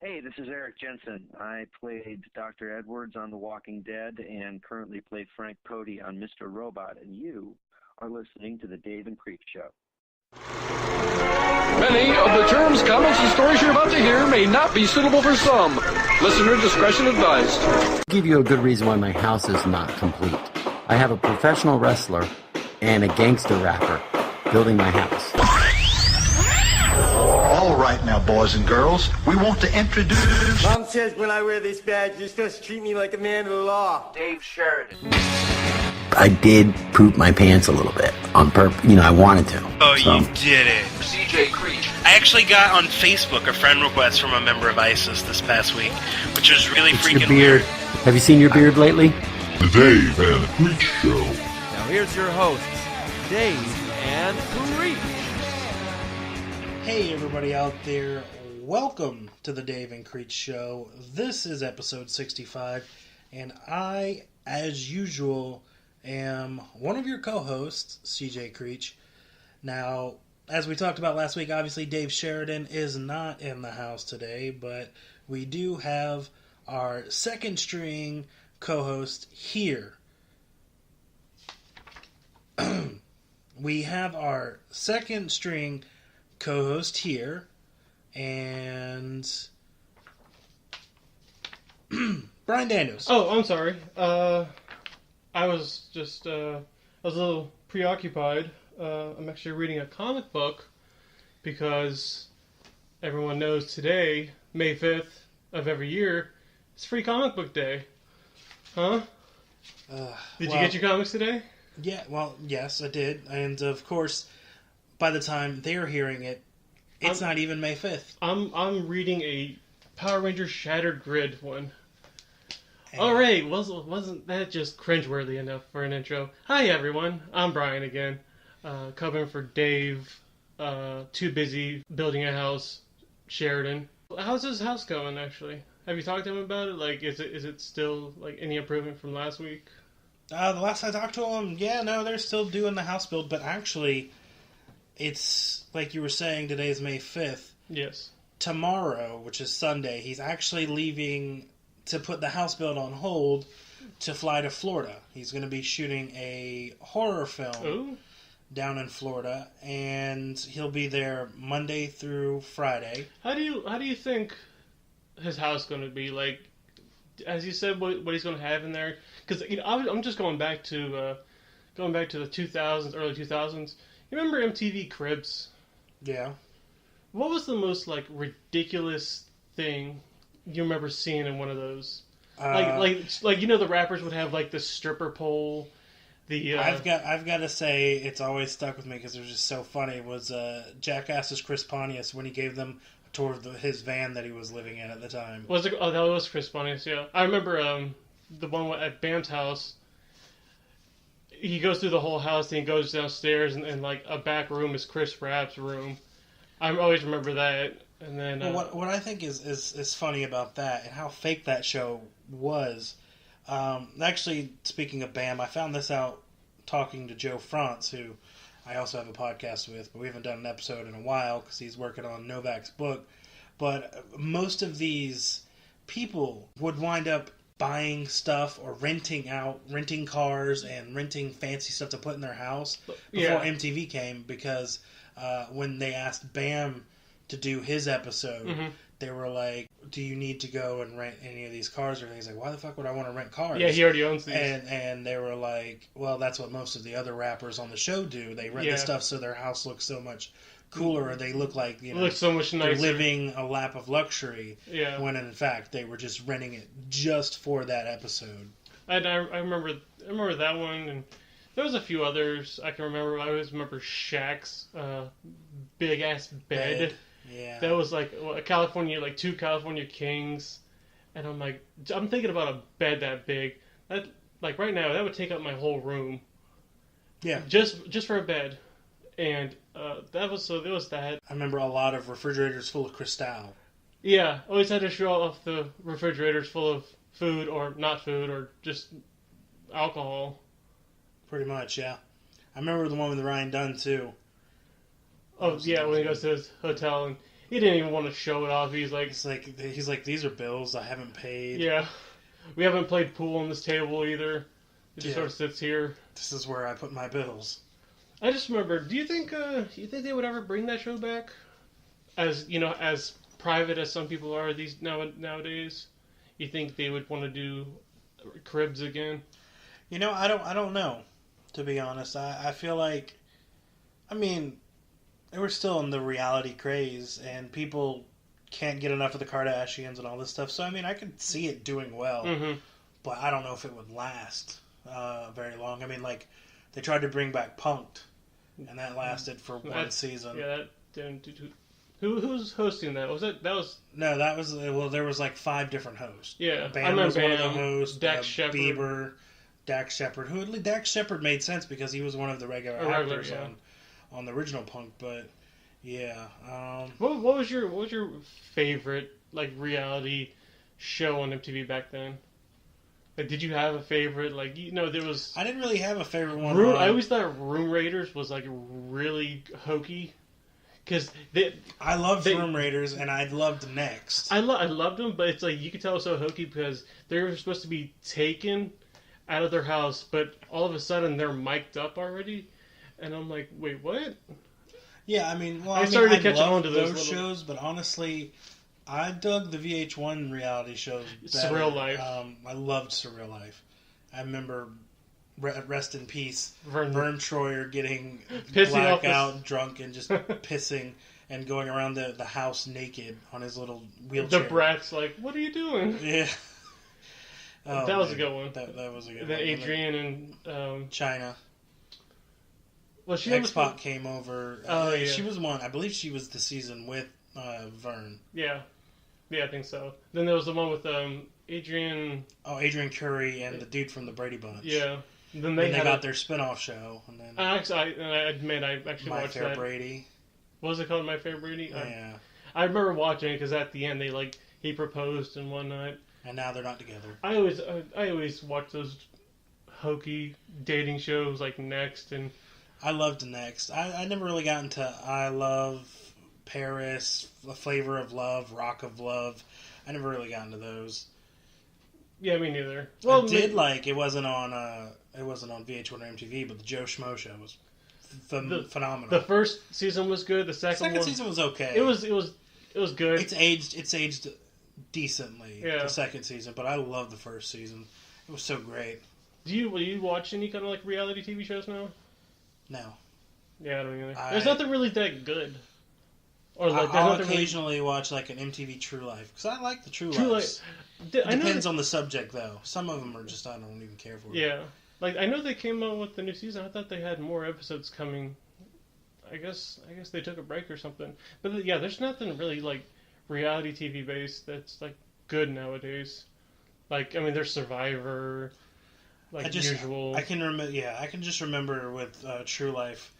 Hey, this is Erik Jensen. I played Dr. Edwards on The Walking Dead and currently play frank-cody on Mr. Robot, and you are listening to the Dave and Creech Show. Many of the terms, comments, and stories you're about to hear may not be suitable for some. Listener discretion advised. I'll give you a good reason why my house is not complete. I have a professional wrestler and a gangster rapper building my house. All right now, boys and girls, we want to introduce... Mom says when I wear this badge, you're supposed to treat me like a man of the law. Dave Sheridan. I did poop my pants a little bit on purpose. You know, I wanted to. Oh, so. You did it. CJ Creech. I actually got on Facebook a friend request from a member of ISIS this past week, which was really freaking weird. Have you seen your beard lately? The Dave and Creech Show. Now here's your hosts, Dave and Creech. Hey everybody out there, welcome to the Dave and Creech Show. This is episode 65, and I, as usual, am one of your co-hosts, CJ Creech. Now, as we talked about last week, obviously Dave Sheridan is not in the house today, but we do have our second string co-host here. We have our second string co-host here, and Brian Daniels. Oh, I'm sorry. I was a little preoccupied. I'm actually reading a comic book because everyone knows today, May 5th of every year, it's Free Comic Book Day. Huh? Did you get your comics today? Yeah, well, yes, I did. And, of course, by the time they're hearing it, it's not even May 5th. I'm reading a Power Rangers Shattered Grid one. Alright, wasn't that just cringeworthy enough for an intro? Hi everyone, I'm Brian again, covering for Dave, too busy building a house, Sheridan. How's his house going, actually? Have you talked to him about it? Like, is it still, like, any improvement from last week? The last I talked to him, yeah, no, they're still doing the house build, but actually, it's, like you were saying, today's May 5th. Yes. Tomorrow, which is Sunday, he's actually leaving to put the house build on hold to fly to Florida. He's going to be shooting a horror film down in Florida, and he'll be there Monday through Friday. How do you think his house is going to be? Like, as you said, what he's going to have in there? Because I'm just going back to the 2000s, early 2000s. You remember MTV Cribs? Yeah. What was the most, like, ridiculous thing you remember seeing in one of those? Like you know, the rappers would have, like, the stripper pole. I've got to say, it's always stuck with me because it was just so funny. It was Jackass's Chris Pontius when he gave them a tour of his van that he was living in at the time. Was it? Oh, that was Chris Pontius. Yeah, I remember the one at Bam's house. He goes through the whole house and he goes downstairs and like a back room is Chris Rapp's room. I always remember that. And then what I think is funny about that and how fake that show was. Actually, speaking of Bam, I found this out talking to Joe Frantz, who I also have a podcast with, but we haven't done an episode in a while because he's working on Novak's book. But most of these people would wind up buying stuff or renting cars and renting fancy stuff to put in their house before MTV came, because when they asked Bam to do his episode, they were like, do you need to go and rent any of these cars? Or he's like, why the fuck would I want to rent cars? Yeah, he already owns these. And they were like, well, that's what most of the other rappers on the show do. They rent the stuff so their house looks so much cooler, or they look like, you know, looks so much nicer. They're living a lap of luxury. Yeah. When in fact they were just renting it just for that episode. I remember that one, and there was a few others I can remember. I always remember Shaq's big ass bed. Yeah. That was like a California, like two California Kings, and I'm thinking about a bed that big. That, like, right now, that would take up my whole room. Yeah. Just for a bed. And there was that. I remember a lot of refrigerators full of Cristal. Yeah, always had to show off the refrigerators full of food or not food or just alcohol. Pretty much, yeah. I remember the one with Ryan Dunn too. Oh yeah, when he goes to his hotel he didn't even want to show it off. He's like, these are bills I haven't paid. Yeah, we haven't played pool on this table either. It just sort of sits here. This is where I put my bills. I just remember. Do you think they would ever bring that show back? As as private as some people are nowadays, you think they would want to do Cribs again? I don't know. To be honest, I feel like, they were still in the reality craze, and people can't get enough of the Kardashians and all this stuff. So I could see it doing well, but I don't know if it would last very long. They tried to bring back Punk'd, and that lasted for one season. Yeah, that didn't do too. Who's hosting that? There was like 5 different hosts. Yeah, Bam was one of the hosts. Dax Shepard. Bieber, Dax Shepard. Dax Shepard made sense because he was one of the regular actors on the original Punk. But yeah, what was your favorite reality show on MTV back then? Did you have a favorite? There was. I didn't really have a favorite one. I always thought Room Raiders was really hokey. Because I loved Room Raiders, and I loved Next. I loved them, but it's you could tell it was so hokey because they were supposed to be taken out of their house, but all of a sudden they're mic'd up already, and I'm like, wait, what? Yeah, I started to catch on to those shows, but honestly, I dug the VH1 reality shows better. Surreal Life. I loved Surreal Life. I remember. Rest in peace, Vern Troyer getting pissing blackout, drunk, and just pissing and going around the house naked on his little wheelchair. The brat's like, "What are you doing?" Yeah, that was a good one. That was a good one. Then Adrian and China. Well, X-Pac came over. Yeah. She was one. I believe she was the season with Vern. Yeah, I think so. Then there was the one with Adrian. Oh, Adrian Curry and the dude from the Brady Bunch. Yeah. Then they got their spin-off show. And then I admit I actually My watched Fair that. Brady. What was it called? My Fair Brady? Yeah. I remember watching it because at the end he proposed and whatnot. And now they're not together. I always watch those hokey dating shows like Next and... I loved Next. I never really got into I Love, Paris, The Flavor of Love, Rock of Love. I never really got into those. Yeah, me neither. Well, I did it wasn't on VH1 or MTV, but the Joe Schmo show was phenomenal. The first season was good. The second season was okay. It was good. It's aged decently. Yeah. The second season, but I love the first season. It was so great. Do you watch any kind of reality TV shows now? No. Yeah, I don't either. There's nothing really that good. Or I'll occasionally watch an MTV True Life because I like the True Life. Depends on the subject though. Some of them are just I don't even care for. Yeah, I know they came out with the new season. I thought they had more episodes coming. I guess they took a break or something. But yeah, there's nothing really reality TV based that's good nowadays. There's Survivor. Usual. I can remember. Yeah, I can just remember with True Life,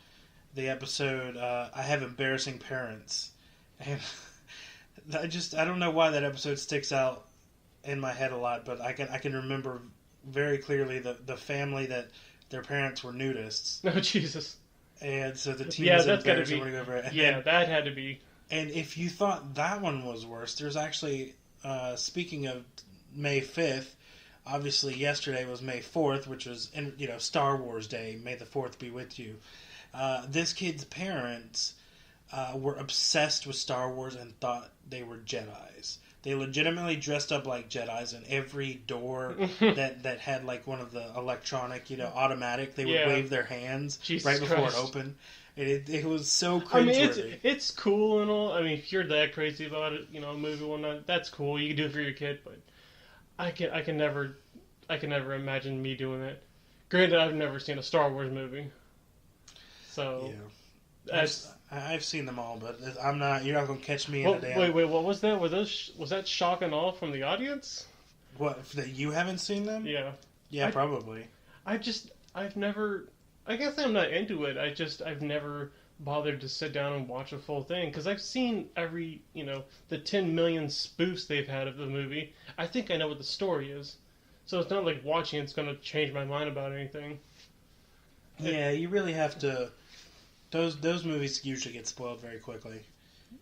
the episode I have embarrassing parents, and I don't know why that episode sticks out in my head a lot, but I can remember very clearly the family that their parents were nudists. Oh Jesus! And so the team was embarrassed. That had to be. And if you thought that one was worse, there's actually speaking of May 5th. Obviously, yesterday was May 4th, which was Star Wars Day. May the 4th be with you. This kid's parents were obsessed with Star Wars and thought they were Jedis. They legitimately dressed up like Jedis, and every door that had one of the electronic, automatic, they would wave their hands right before it opened. It was so cringeworthy. It's cool and all. If you're that crazy about it, a movie or whatnot, that's cool. You can do it for your kid, but I can never imagine me doing that. Granted, I've never seen a Star Wars movie, so yeah, I've seen them all, but I'm not. You're not gonna catch me in a damn. Wait, what was that? Was that shock and awe from the audience? What, that you haven't seen them? Yeah, probably. I've never. I guess I'm not into it. I've never bothered to sit down and watch a full thing because I've seen every the 10 million spoofs they've had of the movie. I think I know what the story is, so it's not like watching it's going to change my mind about anything. Yeah, you really have to. Those movies usually get spoiled very quickly.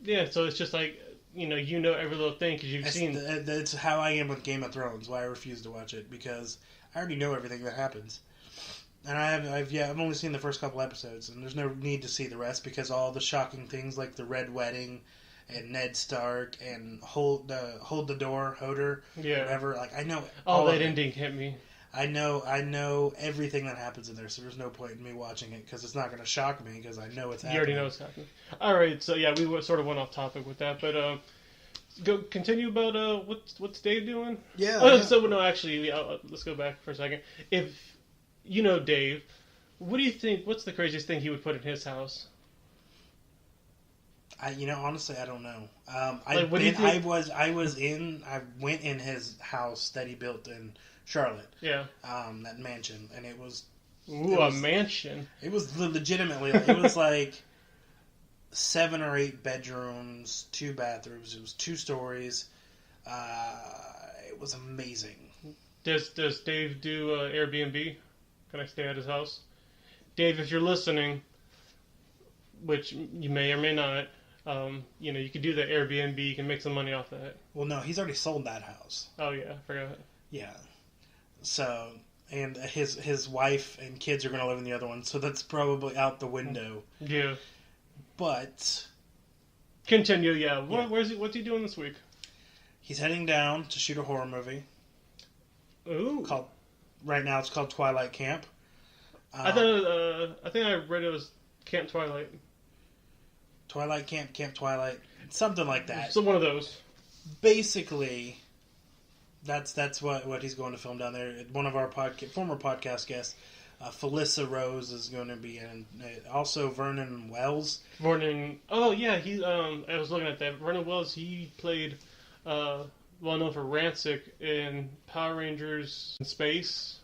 Yeah, so it's just like, you know every little thing because you've seen... That's how I am with Game of Thrones, why I refuse to watch it, because I already know everything that happens. And I've only seen the first couple episodes, and there's no need to see the rest, because all the shocking things like the Red Wedding and Ned Stark and Hold the Door, Hodor, whatever, like, I know all that ending hit me. I know everything that happens in there, so there's no point in me watching it, because it's not going to shock me, because I know it's happening. You already know it's happening. Alright, so yeah, we sort of went off topic with that, but continue about what's Dave doing? Yeah. So, no, actually, let's go back for a second. If you know Dave, what do you think, what's the craziest thing he would put in his house? Honestly, I don't know. Like, what do you think? I went in his house that he built in Charlotte. Yeah. That mansion, and it was... a mansion? It was legitimately, it was like 7 or 8 bedrooms, 2 bathrooms. It was 2 stories. It was amazing. Does Dave do Airbnb? Can I stay at his house? Dave, if you're listening, which you may or may not, you could do the Airbnb. You can make some money off that. Well, no, he's already sold that house. Oh, yeah. I forgot. Yeah. So, and his wife and kids are going to live in the other one, so that's probably out the window. Yeah. But... Continue, yeah. What's he doing this week? He's heading down to shoot a horror movie. Ooh. Right now it's called Twilight Camp. I think I read it was Camp Twilight. Twilight Camp, Camp Twilight, something like that. So one of those. Basically, that's what he's going to film down there. One of our former podcast guests, Felissa Rose, is going to be in. Also, Vernon Wells. Oh yeah, I was looking at that. Vernon Wells, he played, well known for Rancic in Power Rangers in Space.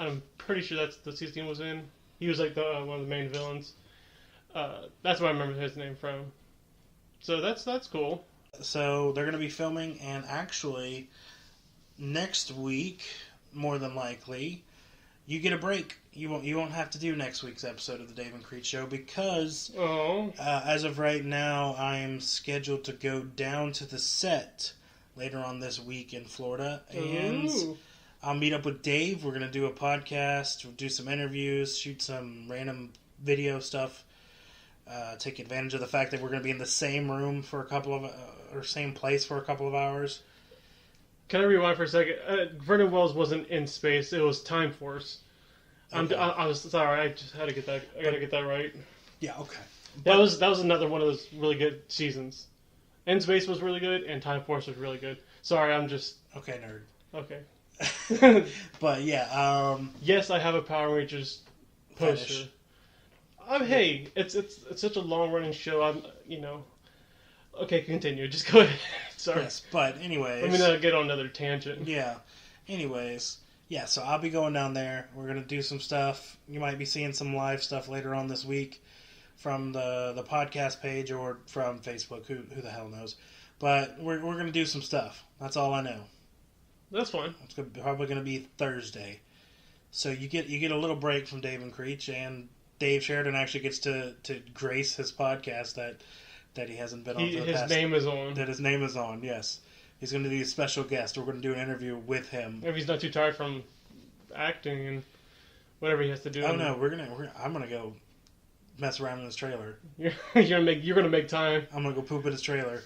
I'm pretty sure that's the season he was in. He was like one of the main villains. That's where I remember his name from. So that's cool. So they're going to be filming, and actually, next week, more than likely, you get a break. You won't have to do next week's episode of the Dave and Creech Show, because as of right now, I'm scheduled to go down to the set later on this week in Florida, and I'll meet up with Dave. We're going to do a podcast, we'll do some interviews, shoot some random video stuff, take advantage of the fact that we're going to be in the same room for same place for a couple of hours. Can I rewind for a second? Vernon Wells wasn't in Space, it was Time Force. Okay. I was sorry, I just had to get that. I got to get that right. Yeah, okay. That was another one of those really good seasons. In Space was really good, and Time Force was really good. Sorry, I'm just... Okay, nerd. Okay. But, yeah, yes, I have a Power Rangers poster. Hey, it's such a long-running show, Okay, continue. Just go ahead. Sorry. Yes, but anyways... Let me not get on another tangent. Yeah. Anyways, yeah, so I'll be going down there. We're going to do some stuff. You might be seeing some live stuff later on this week from the podcast page or from Facebook. Who the hell knows? But we're going to do some stuff. That's all I know. That's fine. It's probably going to be Thursday. So you get a little break from Dave and Creech, and Dave Sheridan actually gets to grace his podcast that he hasn't been on for the past... His name is on. That his name is on, yes. He's going to be a special guest. We're going to do an interview with him. If he's not too tired from acting and whatever he has to do. Oh no, I'm going to go mess around in his trailer. You're going to make time. I'm going to go poop in his trailer.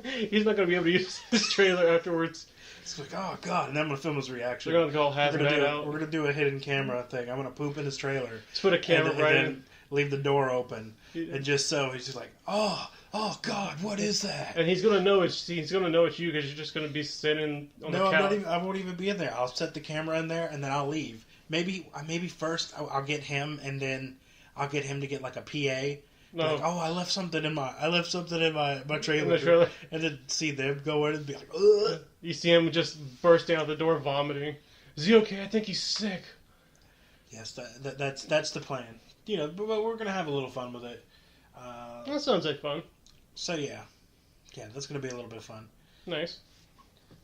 He's not going to be able to use his trailer afterwards. It's like, oh god, and then I'm going to film his reaction. We're going to go half that out. We're going to do a hidden camera thing. I'm going to poop in his trailer. Just put a camera right in. Leave the door open. And just so, he's just like, oh god, what is that? And he's going to know it's you because you're just going to be sitting on the couch. I won't even be in there. I'll set the camera in there and then I'll leave. Maybe first I'll get him, and then I'll get him to get like a PA. No. Like, I left something in my trailer. In the trailer. And then see them go in and be like, ugh. You see him just bursting out the door vomiting. Is he okay? I think he's sick. Yes, that's the plan. But we're going to have a little fun with it. That sounds like fun. So yeah, that's going to be a little bit of fun. Nice.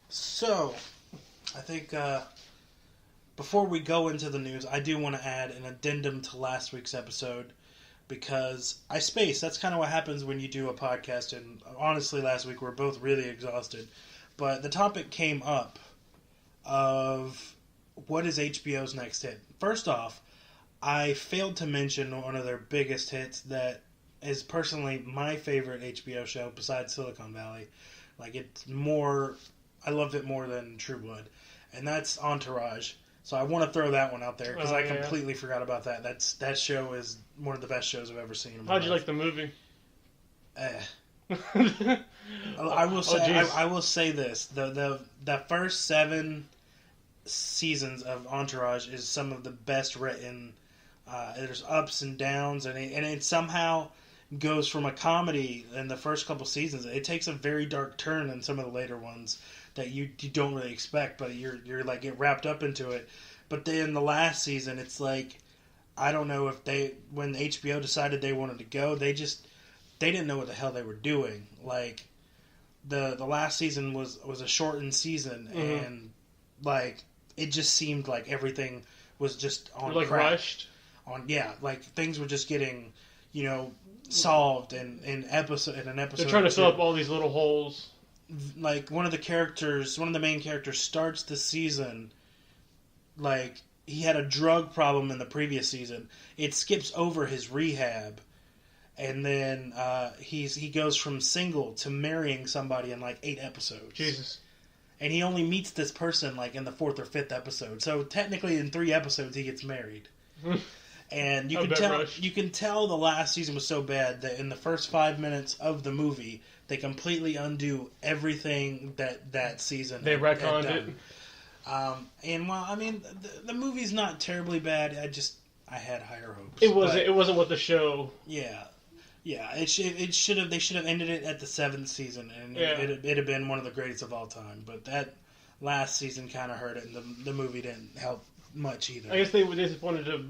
So, I think before we go into the news, I do want to add an addendum to last week's episode. because I spaced. That's kind of what happens when you do a podcast, and honestly, last week we were both really exhausted. But the topic came up of what is HBO's next hit. First off, I failed to mention one of their biggest hits that is personally my favorite HBO show besides Silicon Valley. Like, it's more, I loved it more than True Blood. And that's Entourage. So I want to throw that one out there because I completely forgot about that. That show is one of the best shows I've ever seen in my life. How'd you like the movie? I will say this: the first 7 seasons of Entourage is some of the best written. There's ups and downs, and it somehow goes from a comedy in the first couple seasons. It takes a very dark turn in some of the later ones that you don't really expect, but you're like get wrapped up into it. But then the last season, it's like, I don't know if when HBO decided they wanted to go, they didn't know what the hell they were doing. Like, the last season was a shortened season, and like it just seemed like everything was just on crack. Rushed. Like things were just getting, solved in an episode. They're trying to fill up all these little holes. Like one of the main characters starts the season like he had a drug problem in the previous season. It skips over his rehab, and then he goes from single to marrying somebody in like 8 episodes. Jesus. And he only meets this person like in the 4th or 5th episode. So technically, in 3 episodes, he gets married. And you can tell the last season was so bad that in the first 5 minutes of the movie, they completely undo everything that season. They retconned it. And well, I mean, the movie's not terribly bad. I had higher hopes. It wasn't what the show. Yeah. They should have ended it at the 7th season, and it'd have been one of the greatest of all time. But that last season kind of hurt it, and the movie didn't help much either. I guess they just wanted to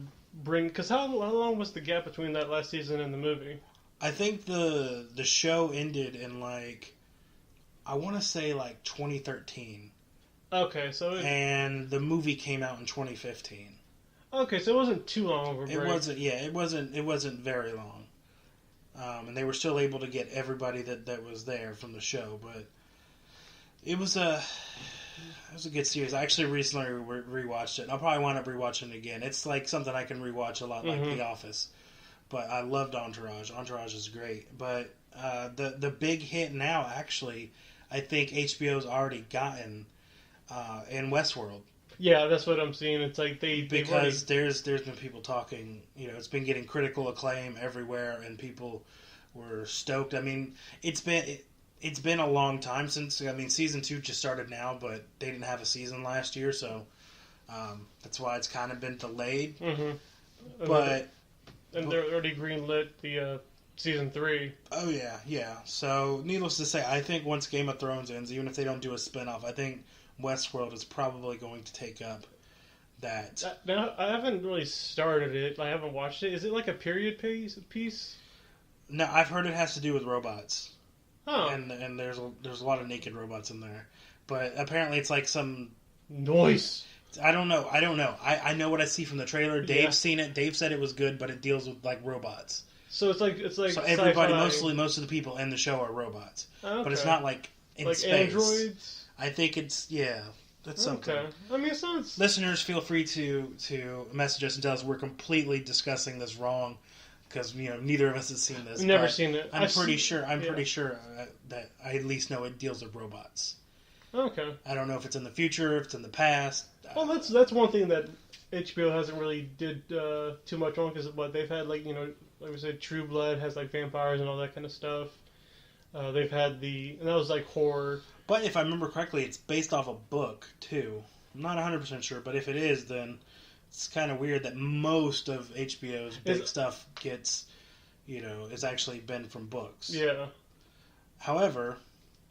bring, because how long was the gap between that last season and the movie? I think the show ended in like, I want to say like 2013. Okay, so and the movie came out in 2015. Okay, so it wasn't too long of a break. It wasn't very long. And they were still able to get everybody that was there from the show, but it was a good series. I actually recently rewatched it, and I'll probably wind up rewatching it again. It's like something I can rewatch a lot, like The Office. But I loved Entourage. Entourage is great. But the big hit now, actually, I think HBO's already gotten in Westworld. Yeah, that's what I'm seeing. It's like because there's been people talking. It's been getting critical acclaim everywhere, and people were stoked. I mean, it's been a long time since. I mean, season 2 just started now, but they didn't have a season last year, so that's why it's kind of been delayed. Mm-hmm. But they're already greenlit the season 3. Oh yeah. So, needless to say, I think once Game of Thrones ends, even if they don't do a spinoff, I think Westworld is probably going to take up that. Now, I haven't really started it. I haven't watched it. Is it like a period piece? No, I've heard it has to do with robots. Oh. And there's a lot of naked robots in there. But apparently it's like some noise. I don't know. I know what I see from the trailer. Dave's seen it. Dave said it was good, but it deals with like robots. So it's like so everybody, most of the people in the show are robots. Okay. But it's not like in like space. Androids. I think it's that's something. Okay. I mean, it sounds. Listeners, feel free to message us and tell us we're completely discussing this wrong, because neither of us has seen this. I've never seen it. I'm pretty sure that I at least know it deals with robots. Okay. I don't know if it's in the future, if it's in the past. Well, that's one thing that HBO hasn't really did too much on, because what they've had, like we said, True Blood has like vampires and all that kind of stuff. They've had and that was like horror. But if I remember correctly, it's based off a book, too. I'm not 100% sure, but if it is, then it's kind of weird that most of HBO's big stuff gets, has actually been from books. Yeah. However,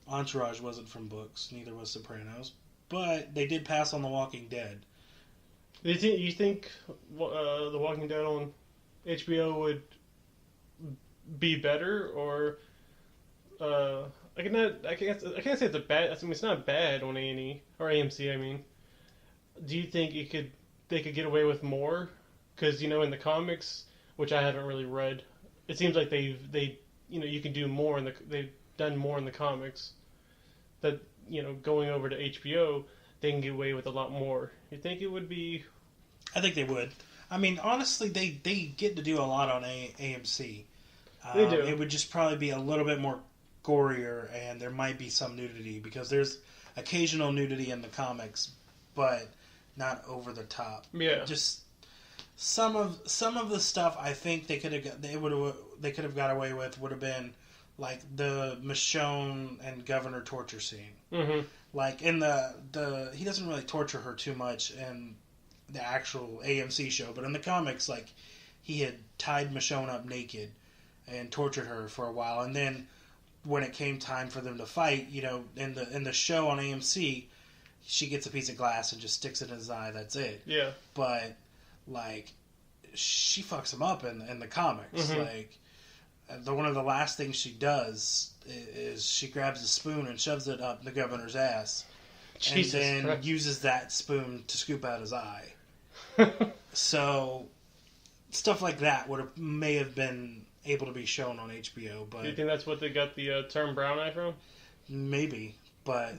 Entourage wasn't from books, neither was Sopranos, but they did pass on The Walking Dead. You think The Walking Dead on HBO would be better, or... I can't say it's a bad. I mean, it's not bad on A&E or AMC. I mean, do you think they could get away with more? Because in the comics, which I haven't really read, it seems like they you can do more they've done more in the comics. That going over to HBO, they can get away with a lot more. You think it would be? I think they would. I mean, honestly, they get to do a lot on AMC. They do. It would just probably be a little bit more gorier, and there might be some nudity because there's occasional nudity in the comics, but not over the top. Yeah. Just some of the stuff I think they could have got away with would have been like the Michonne and Governor torture scene. Mm-hmm. Like in the he doesn't really torture her too much in the actual AMC show, but in the comics, like he had tied Michonne up naked and tortured her for a while, and then when it came time for them to fight, in the show on AMC, she gets a piece of glass and just sticks it in his eye. That's it. Yeah. But like, she fucks him up in the comics. Mm-hmm. Like, one of the last things she does is she grabs a spoon and shoves it up the governor's ass, Jesus and then Christ. uses that spoon to scoop out his eye. So stuff like that may have been able to be shown on HBO, but Do you think that's what they got the term brown eye from? maybe. But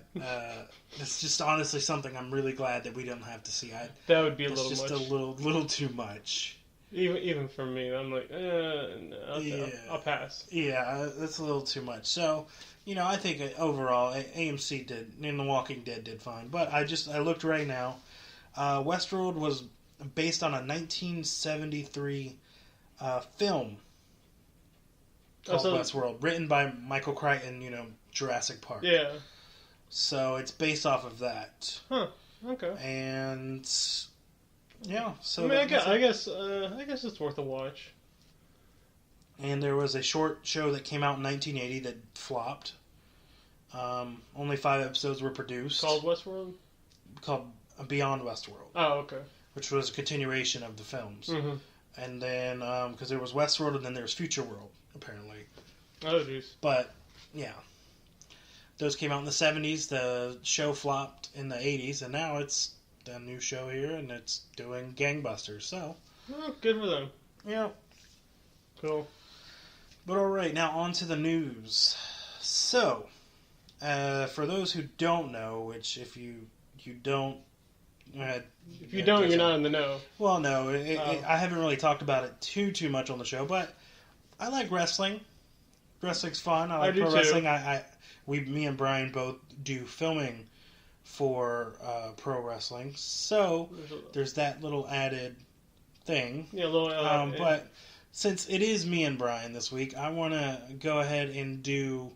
it's just honestly something I'm really glad that we don't have to see. That would be a It's little just much. a little too much. Even for me, I'm like, no, I'll pass. Yeah, that's a little too much. So, I think overall AMC did, and The Walking Dead did fine. But I looked right now. Westworld was based on a 1973 film called Westworld, written by Michael Crichton. Jurassic Park. Yeah. So it's based off of that. Huh. Okay. And yeah, so I mean, I guess it's worth a watch. And there was a short show that came out in 1980 that flopped. Only 5 episodes were produced. Called Westworld? Called Beyond Westworld. Oh, okay. Which was a continuation of the films. Mm-hmm. And then, because there was Westworld and then there was Future World, apparently. Oh, jeez. But, yeah. Those came out in the 70s. The show flopped in the 80s. And now it's a new show here and it's doing gangbusters. So, Oh, good for them. yeah. Cool. But alright, now on to the news. So, for those who don't know, which if you don't... If you don't, you're not in the know. Well, no, I haven't really talked about it too much on the show, but I like wrestling. Wrestling's fun. I like do pro too. wrestling. Me and Brian both do filming for pro wrestling, so there's that little added thing. Yeah, a little. But since it is me and Brian this week, I want to go ahead and do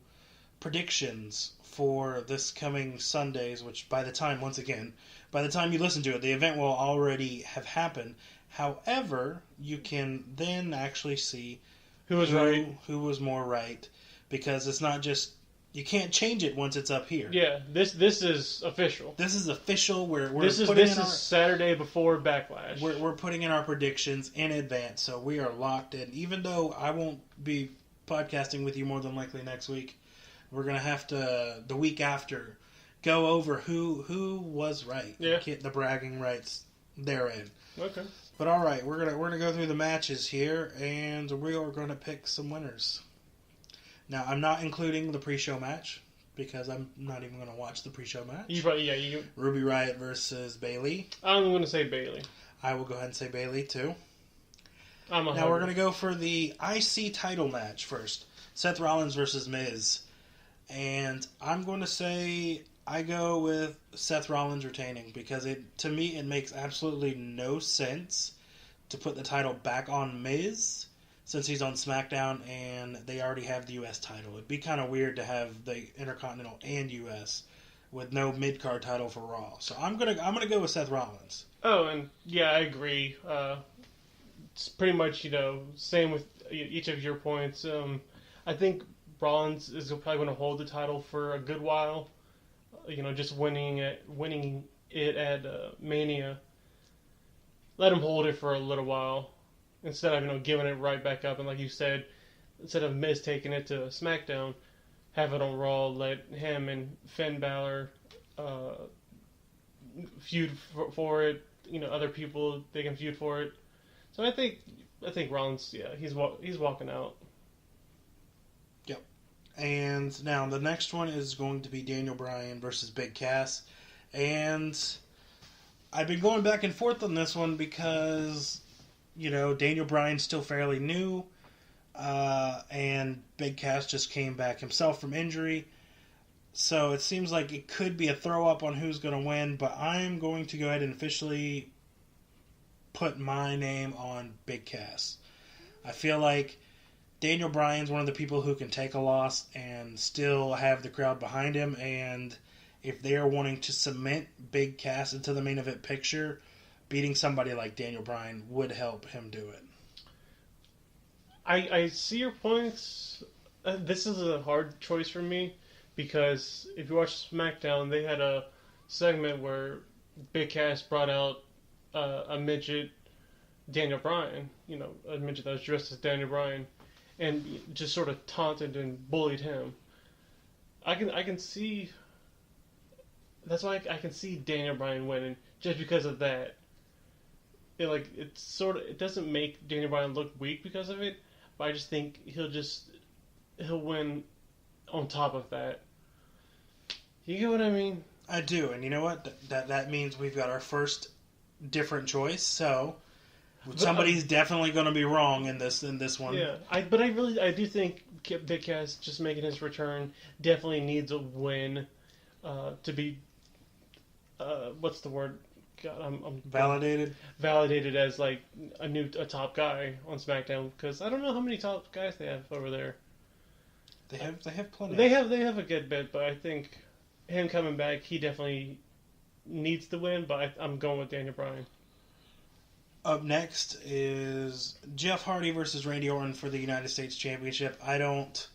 predictions for this coming Sundays, which by the time you listen to it, the event will already have happened. However, you can then actually see who was right, who was more right, because it's not just, you can't change it once it's up here. Yeah, this is official. This is official. This is Saturday before Backlash. We're putting in our predictions in advance, so we are locked in. Even though I won't be podcasting with you more than likely next week, we're gonna have to the week after go over who was right. Yeah. Get the bragging rights therein. Okay. But all right, we're gonna go through the matches here, and we are gonna pick some winners. Now, I'm not including the pre-show match because I'm not even gonna watch the pre-show match. You. Ruby Riott versus Bayley. I'm gonna say Bayley. I will go ahead and say Bayley too. Now we're gonna go for the IC title match first. Seth Rollins versus Miz. And I'm going to say I go with Seth Rollins retaining because to me it makes absolutely no sense to put the title back on Miz since he's on SmackDown and they already have the US title. It'd be kind of weird to have the Intercontinental and US with no mid-card title for Raw. So I'm gonna go with Seth Rollins. Oh, and yeah, I agree. It's pretty much same with each of your points. I think Rollins is probably going to hold the title for a good while. Just winning it at Mania. Let him hold it for a little while instead of giving it right back up. And like you said, instead of Miz taking it to SmackDown, have it on Raw. Let him and Finn Balor feud for it. Other people, they can feud for it. So I think Rollins, yeah, he's walking out. And now the next one is going to be Daniel Bryan versus Big Cass. And I've been going back and forth on this one because, Daniel Bryan's still fairly new. And Big Cass just came back himself from injury. So it seems like it could be a throw-up on who's going to win. But I'm going to go ahead and officially put my name on Big Cass. I feel like Daniel Bryan's one of the people who can take a loss and still have the crowd behind him, and if they are wanting to cement Big Cass into the main event picture, beating somebody like Daniel Bryan would help him do it. I see your points. This is a hard choice for me because if you watch SmackDown, they had a segment where Big Cass brought out a midget Daniel Bryan, a midget that was dressed as Daniel Bryan, and just sort of taunted and bullied him. I can see. That's why I can see Daniel Bryan winning just because of that. It doesn't make Daniel Bryan look weak because of it, but I just think he'll win on top of that. You get what I mean? I do, and you know what? That means we've got our first different choice. So somebody's definitely going to be wrong in this one. Yeah, I do think Big Cass just making his return definitely needs a win to be what's the word? God, I'm validated as like a top guy on SmackDown, because I don't know how many top guys they have over there. They have plenty. They have a good bit, but I think him coming back, he definitely needs to win. But I'm going with Daniel Bryan. Up next is Jeff Hardy versus Randy Orton for the United States Championship. I don't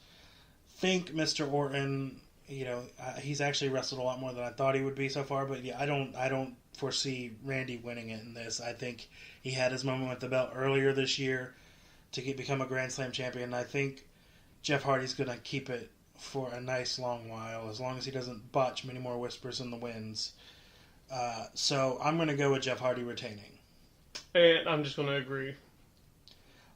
think Mr. Orton, he's actually wrestled a lot more than I thought he would be so far, but yeah, I don't foresee Randy winning it in this. I think he had his moment with the belt earlier this year to become a Grand Slam champion. I think Jeff Hardy's going to keep it for a nice long while, as long as he doesn't botch many more whispers in the winds. So I'm going to go with Jeff Hardy retaining. And I'm just going to agree.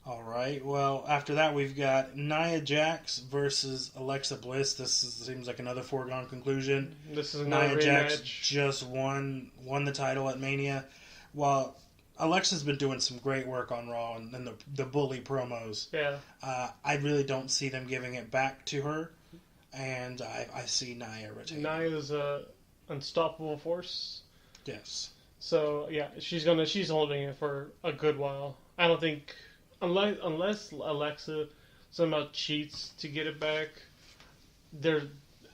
All right. Well, after that, we've got Nia Jax versus Alexa Bliss. Seems like another foregone conclusion. This is another Nia rematch. Jax just won the title at Mania. While Alexa's been doing some great work on Raw and the bully promos. Yeah. I really don't see them giving it back to her, and I see Nia retaining. Nia's an unstoppable force. Yes. So yeah, she's holding it for a good while. I don't think unless Alexa somehow cheats to get it back,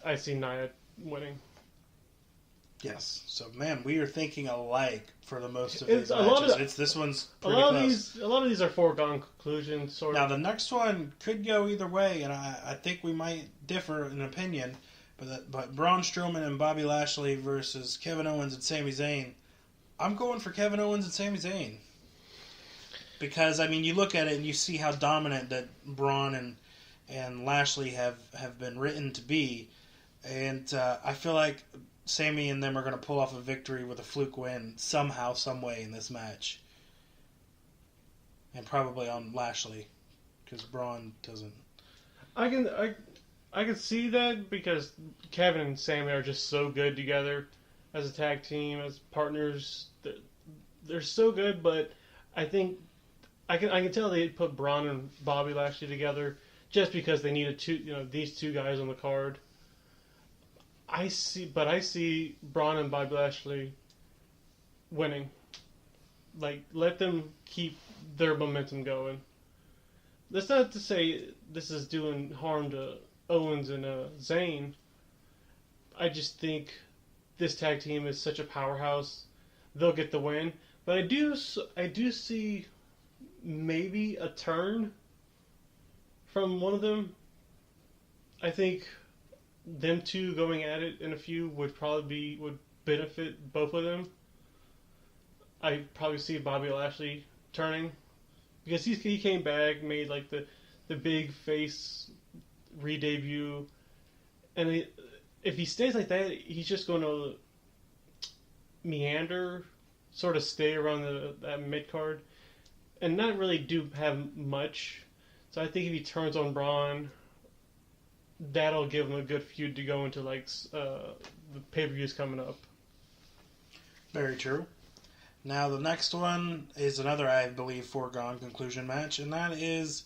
I see Nia winning. Yes. So man, we are thinking alike for the most of these matches. This one's pretty close. A lot of these are foregone conclusions. Sort of. Now the next one could go either way, and I think we might differ in opinion. But Braun Strowman and Bobby Lashley versus Kevin Owens and Sami Zayn. I'm going for Kevin Owens and Sami Zayn. Because, you look at it and you see how dominant that Braun and Lashley have been written to be. And I feel like Sami and them are going to pull off a victory with a fluke win somehow, some way in this match. And probably on Lashley. Because Braun doesn't. I can see that because Kevin and Sami are just so good together. As a tag team, as partners, they're so good. But I think I can tell they put Braun and Bobby Lashley together just because they needed these two guys on the card. I see Braun and Bobby Lashley winning. Let them keep their momentum going. That's not to say this is doing harm to Owens and Zayn. I just think this tag team is such a powerhouse. They'll get the win. But I do see maybe a turn from one of them. I think them two going at it in a few would benefit both of them. I probably see Bobby Lashley turning because he came back, made the big face re-debut, and if he stays like that, he's just going to meander, sort of stay around that mid card, and not really have much. So I think if he turns on Braun, that'll give them a good feud to go into like the pay-per-views coming up. Very true. Now the next one is another, I believe, foregone conclusion match, and that is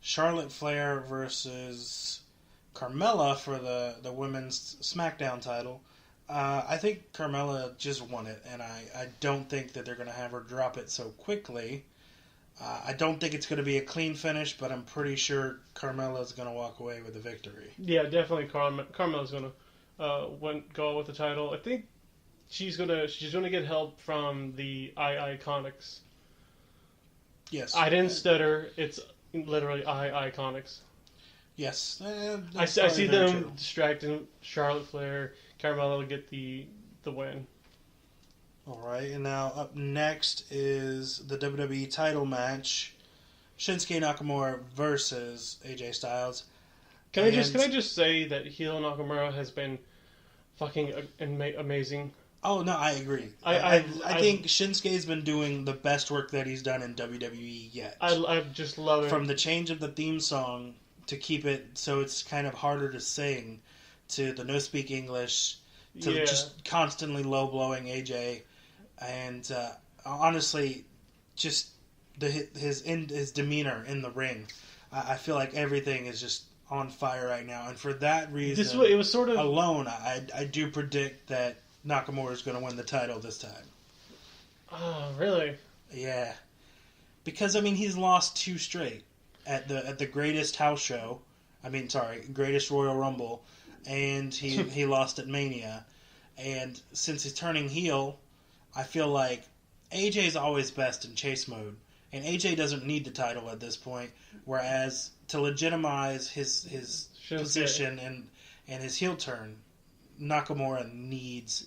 Charlotte Flair versus Carmella for the women's SmackDown title. I think Carmella just won it, and I don't think that they're going to have her drop it so quickly. I don't think it's going to be a clean finish, but I'm pretty sure Carmella's going to walk away with the victory. Yeah, definitely Carmella's going to go with the title. I think she's gonna get help from the Iconics. Yes. I didn't stutter. It's literally Iconics. Yes. I see them distracting Charlotte Flair. Carmella will get the win. Alright, and now up next is the WWE title match. Shinsuke Nakamura versus AJ Styles. Can I just say that heel Nakamura has been fucking amazing. Oh, no, I agree. I think Shinsuke's been doing the best work that he's done in WWE yet. I just love it. From the change of the theme song to keep it so it's kind of harder to sing, to the no speak English, to just constantly low blowing AJ, and honestly, just his demeanor in the ring. I feel like everything is just on fire right now, and for that reason, it was sort of alone, I do predict that Nakamura is going to win the title this time. Oh, really? Yeah, because he's lost 2 straight at the greatest house show. Greatest Royal Rumble, and he lost at Mania. And since he's turning heel, I feel like AJ's always best in chase mode, and AJ doesn't need the title at this point. Whereas to legitimize his position and his heel turn, Nakamura needs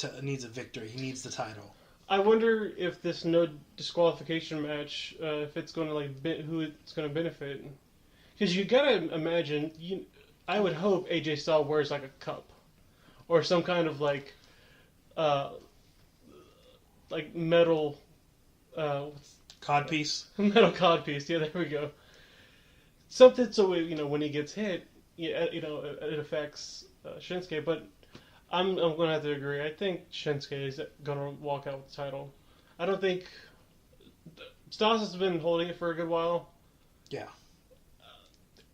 a victory. He needs the title. I wonder if this no disqualification match, if it's going to who it's going to benefit. Because you gotta imagine, I would hope AJ Styles wears like a cup, or some kind of like metal codpiece. Metal codpiece. Yeah, there we go. Something so when he gets hit, it affects Shinsuke. But I'm going to have to agree. I think Shinsuke is going to walk out with the title. I don't think Styles has been holding it for a good while. Yeah.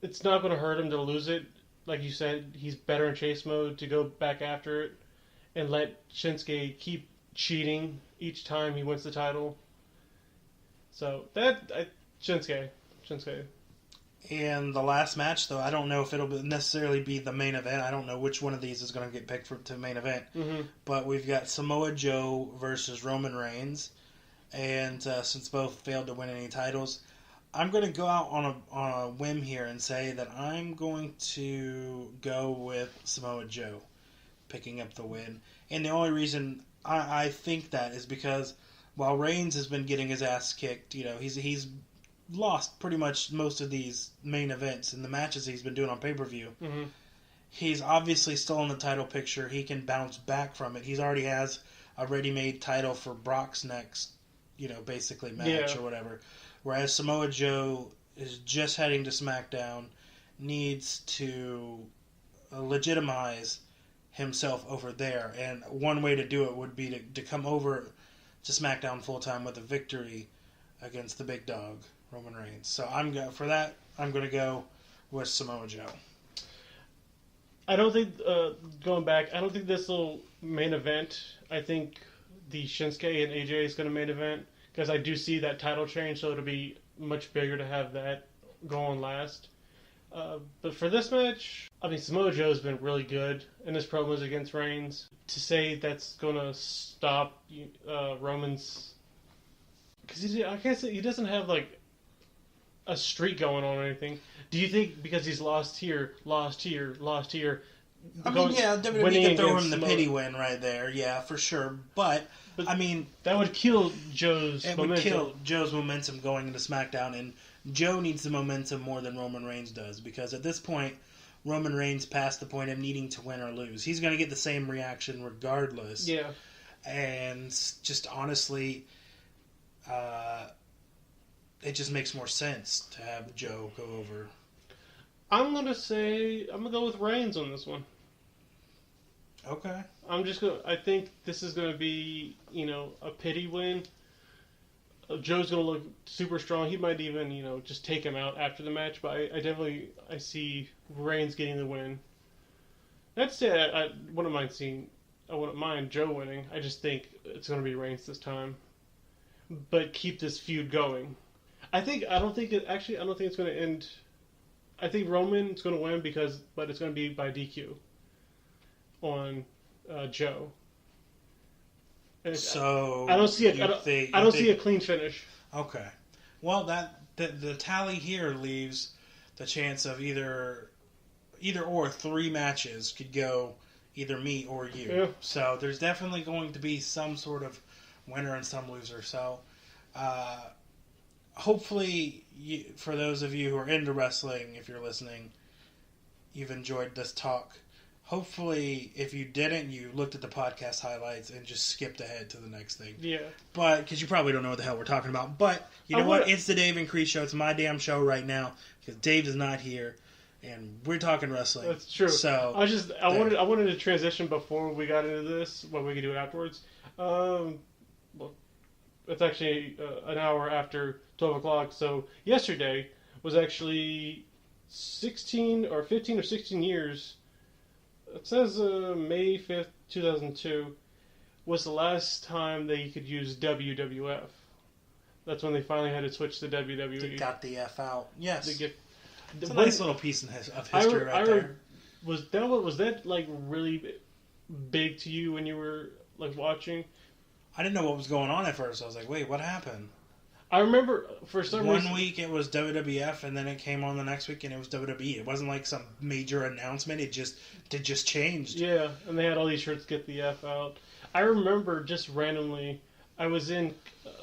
It's not going to hurt him to lose it. Like you said, he's better in chase mode to go back after it and let Shinsuke keep cheating each time he wins the title. So Shinsuke. And the last match, though, I don't know if it'll necessarily be the main event. I don't know which one of these is going to get picked to main event. Mm-hmm. But we've got Samoa Joe versus Roman Reigns. And since both failed to win any titles, I'm going to go out on a whim here and say that I'm going to go with Samoa Joe picking up the win. And the only reason I think that is because while Reigns has been getting his ass kicked, he's lost pretty much most of these main events and the matches he's been doing on pay-per-view. Mm-hmm. He's obviously still in the title picture. He can bounce back from it. He already has a ready-made title for Brock's next, basically match or whatever. Whereas Samoa Joe is just heading to SmackDown, needs to legitimize himself over there. And one way to do it would be to come over to SmackDown full-time with a victory against the big dog, Roman Reigns. So I'm going to go with Samoa Joe. I don't think, going back, I don't think this will main event. I think the Shinsuke and AJ is going to main event, because I do see that title change, so it'll be much bigger to have that go on last. But for this match, Samoa Joe's been really good in his promos against Reigns. To say that's going to stop Roman's... Because I guess he doesn't have, a streak going on or anything. Do you think because he's lost here... WWE can throw him the pity win right there, yeah, for sure. But that would kill Joe's momentum. It would kill Joe's momentum going into SmackDown, and Joe needs the momentum more than Roman Reigns does, because at this point, Roman Reigns passed the point of needing to win or lose. He's going to get the same reaction regardless. Yeah. And just honestly, it just makes more sense to have Joe go over. I'm gonna go with Reigns on this one. Okay. I think this is gonna be, a pity win. Joe's gonna look super strong. He might even, just take him out after the match. But I see Reigns getting the win. Not to say I wouldn't mind Joe winning. I just think it's gonna be Reigns this time. But keep this feud going. I don't think it's gonna end. I think Roman's gonna win but it's gonna be by DQ on Joe. So I don't see a clean finish. Okay. Well, the tally here leaves the chance of either or 3 matches could go either me or you. Yeah. So there's definitely going to be some sort of winner and some loser. So hopefully, for those of you who are into wrestling, if you're listening, you've enjoyed this talk. Hopefully, if you didn't, you looked at the podcast highlights and just skipped ahead to the next thing. Yeah. But, because you probably don't know what the hell we're talking about. But, you know what? It's the Dave and Creech Show. It's my damn show right now. Because Dave is not here. And we're talking wrestling. That's true. So, I wanted to transition before we got into this, what we could do afterwards. Well, it's actually an hour after 12 o'clock. So, yesterday was actually 15 or 16 years. It says May 5th, 2002 was the last time they could use WWF. That's when they finally had to switch to WWE. They got the F out. Yes. It's a when, nice little piece of history there. Was that like really big to you when you were like watching? I didn't know what was going on at first. I was like, wait, what happened? I remember for some reason... One week it was WWF, and then it came on the next week, and it was WWE. It wasn't like some major announcement. It just changed. Yeah, and they had all these shirts, "Get the F out." I remember just randomly, I was in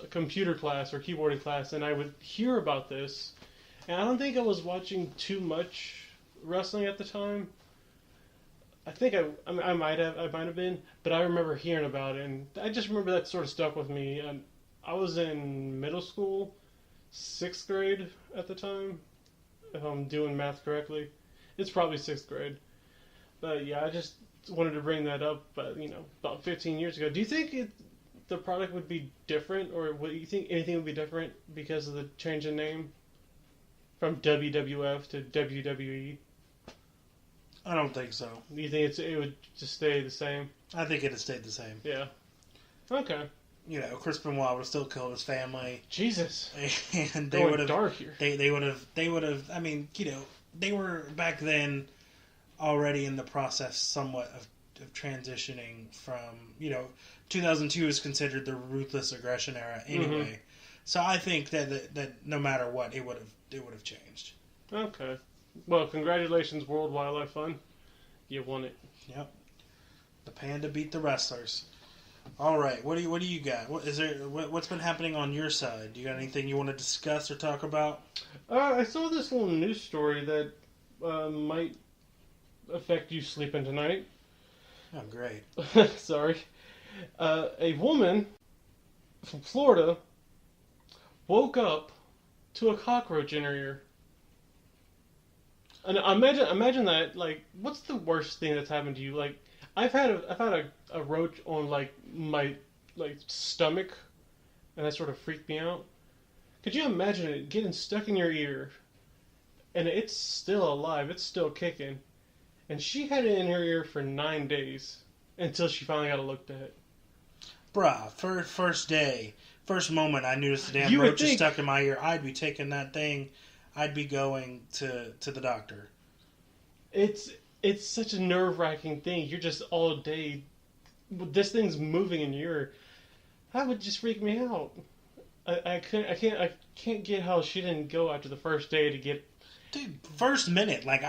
computer class or keyboarding class, and I would hear about this, and I don't think I was watching too much wrestling at the time. I think I might have been, but I remember hearing about it, and I just remember that sort of stuck with me. And I was in middle school, 6th grade at the time, if I'm doing math correctly. It's probably 6th grade. But yeah, I just wanted to bring that up, but about 15 years ago. Do you think the product would be different, or do you think anything would be different because of the change in name from WWF to WWE? I don't think so. Do you think it would just stay the same? I think it'd stayed the same. Yeah. Okay. Chris Benoit would have still killed his family. Jesus. And they would have dark here. They would have. I mean, they were back then already in the process somewhat of transitioning from 2002 is considered the ruthless aggression era anyway. Mm-hmm. So I think that no matter what, it would have changed. Okay. Well, congratulations, World Wildlife Fund. You won it. Yep. The panda beat the wrestlers. All right. What do you got? What's been happening on your side? Do you got anything you want to discuss or talk about? I saw this little news story that might affect you sleeping tonight. Oh, great. Sorry. A woman from Florida woke up to a cockroach in her ear. And imagine that. Like, what's the worst thing that's happened to you? Like, I've had a roach on like my stomach, and that sort of freaked me out. Could you imagine it getting stuck in your ear, and it's still alive, it's still kicking, and she had it in her ear for 9 days until she finally got it looked at. Bruh, first moment I noticed the damn roach is stuck in my ear, I'd be taking that thing. I'd be going to the doctor. It's such a nerve-wracking thing. You're just all day. This thing's moving in your ear. That would just freak me out. I can't get how she didn't go after the first day to get. Dude, first minute, like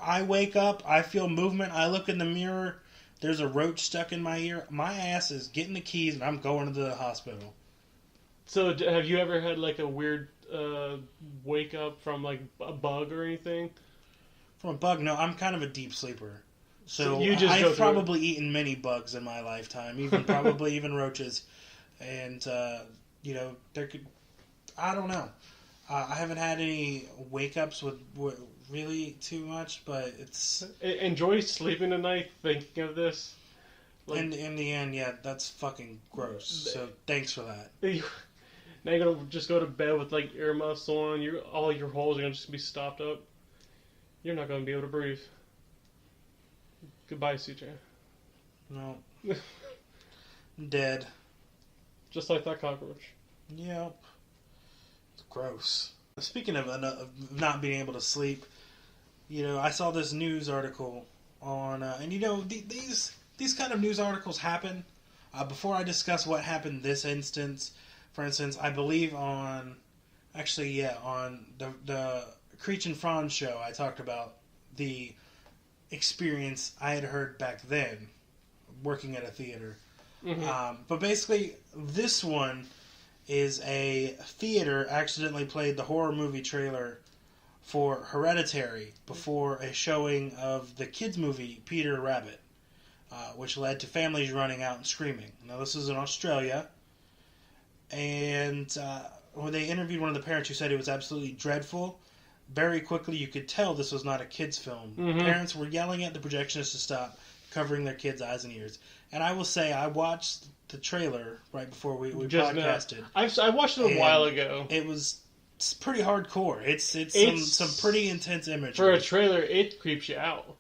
I wake up, I feel movement, I look in the mirror, there's a roach stuck in my ear. My ass is getting the keys, and I'm going to the hospital. So, have you ever had like a weird wake up from like a bug or anything? From a bug? No, I'm kind of a deep sleeper. So I've probably eaten many bugs in my lifetime, even roaches. And, there could... I don't know. I haven't had any wake-ups with really too much, but it's... Enjoy sleeping tonight thinking of this. Like, in the end, yeah, that's fucking gross. So thanks for that. Now you're gonna just go to bed with like earmuffs on. All your holes are gonna just be stopped up. You're not gonna be able to breathe. Goodbye, CJ. No. Dead. Just like that cockroach. Yep. It's gross. Speaking of not being able to sleep, I saw this news article on, and these kind of news articles happen. Before I discuss what happened this instance, for instance, I believe on the Creech and Bryan show, I talked about the experience I had heard back then, working at a theater. Mm-hmm. But basically, this one is a theater accidentally played the horror movie trailer for Hereditary before a showing of the kids' movie Peter Rabbit, which led to families running out and screaming. Now, this is in Australia, and when they interviewed one of the parents who said it was absolutely dreadful, very quickly you could tell this was not a kids' film. Mm-hmm. Parents were yelling at the projectionist to stop, covering their kids' eyes and ears. And I will say, I watched the trailer right before we podcasted. I watched it a while ago. It's pretty hardcore. It's some pretty intense imagery. For a trailer, it creeps you out.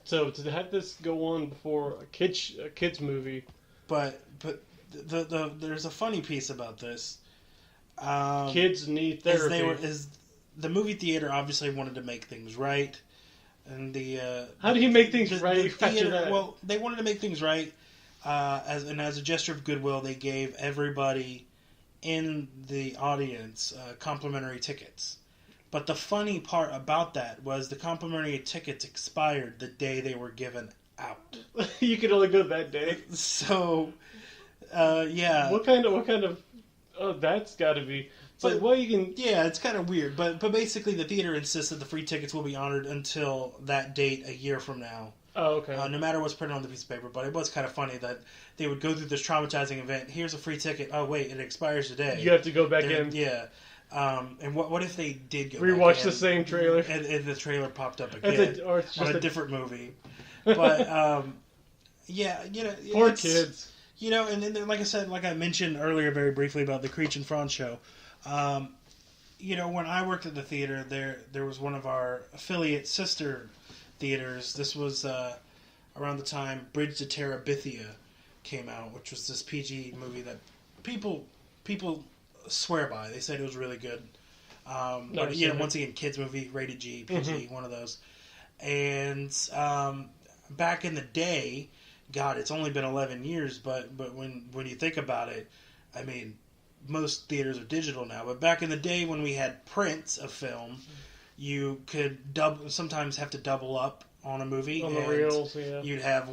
So to have this go on before a kids movie, but there's a funny piece about this. Kids need therapy. The movie theater obviously wanted to make things right, and how do you make things right? The theater, well, they wanted to make things right, as a gesture of goodwill, they gave everybody in the audience complimentary tickets. But the funny part about that was the complimentary tickets expired the day they were given out. You could only go that day. So, yeah. What kind of? Oh, that's got to be. But well, you can. Yeah, it's kind of weird. But basically, the theater insists that the free tickets will be honored until that date a year from now. Oh, okay. No matter what's printed on the piece of paper. But it was kind of funny that they would go through this traumatizing event. Here's a free ticket. Oh, wait, it expires today. You have to go back in. Yeah. And what if they did go rewatch back the same trailer? And the trailer popped up again on a different movie. But, yeah, Poor kids. And then, like I said, like I mentioned earlier very briefly about the Creech and Bryan show, when I worked at the theater, there was one of our affiliate sister theaters. This was around the time Bridge to Terabithia came out, which was this PG movie that people swear by. They said it was really good. But once again, kids movie, rated G, PG, mm-hmm. one of those. And back in the day, God, it's only been 11 years, but when you think about it, I mean, most theaters are digital now. But back in the day when we had prints of film, you could sometimes have to double up on a movie. On the reels, yeah. You'd have,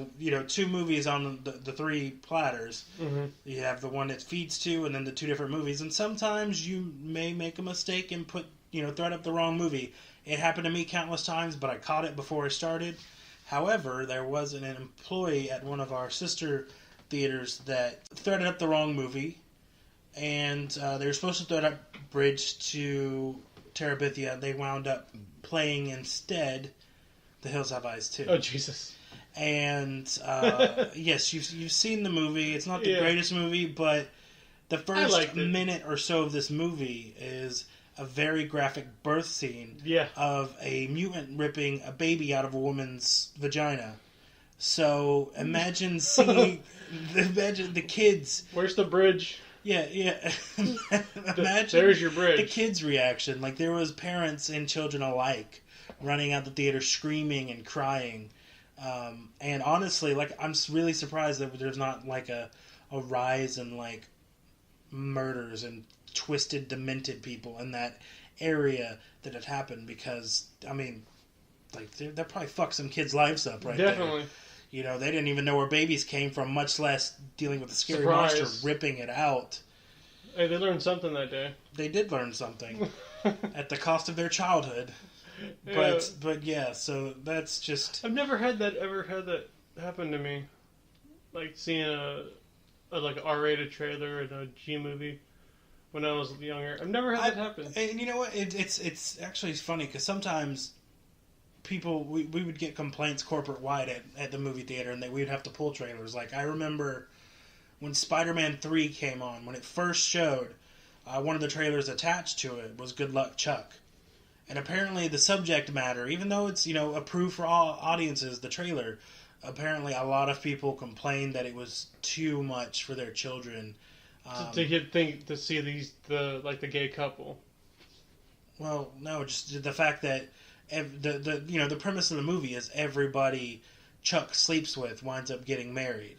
2 movies on the 3 platters. Mm-hmm. You have the one that feeds to, and then the 2 different movies. And sometimes you may make a mistake and thread up the wrong movie. It happened to me countless times, but I caught it before I started. However, there was an employee at one of our sister theaters that threaded up the wrong movie, and they were supposed to thread up Bridge to Terabithia. They wound up playing instead The Hills Have Eyes too. Oh, Jesus. And, yes, you've seen the movie. It's not the greatest movie, but the first minute or so of this movie is a very graphic birth scene of a mutant ripping a baby out of a woman's vagina. So imagine seeing the kids. Where's the bridge? Yeah. Imagine there's your bridge. The kids' reaction. Like, there was parents and children alike running out the theater screaming and crying. And honestly, I'm really surprised that there's not like a rise in like murders and twisted, demented people in that area that had happened, because I mean, like, that probably fucked some kids' lives up right Definitely. there. They didn't even know where babies came from, much less dealing with a scary monster ripping it out. Hey, they learned something that day. They did learn something at the cost of their childhood. But yeah, so that's just. I've never had that happen to me, like seeing a like R-rated trailer in a G movie. When I was younger, I've never had that happen. And you know what? It's actually funny because sometimes people, we would get complaints corporate wide at the movie theater, and we would have to pull trailers. Like, I remember when Spider-Man 3 came on, when it first showed, one of the trailers attached to it was Good Luck Chuck. And apparently the subject matter, even though it's, approved for all audiences, the trailer, apparently a lot of people complained that it was too much for their children. To see the gay couple. Well, no, just the fact that the premise of the movie is everybody Chuck sleeps with winds up getting married.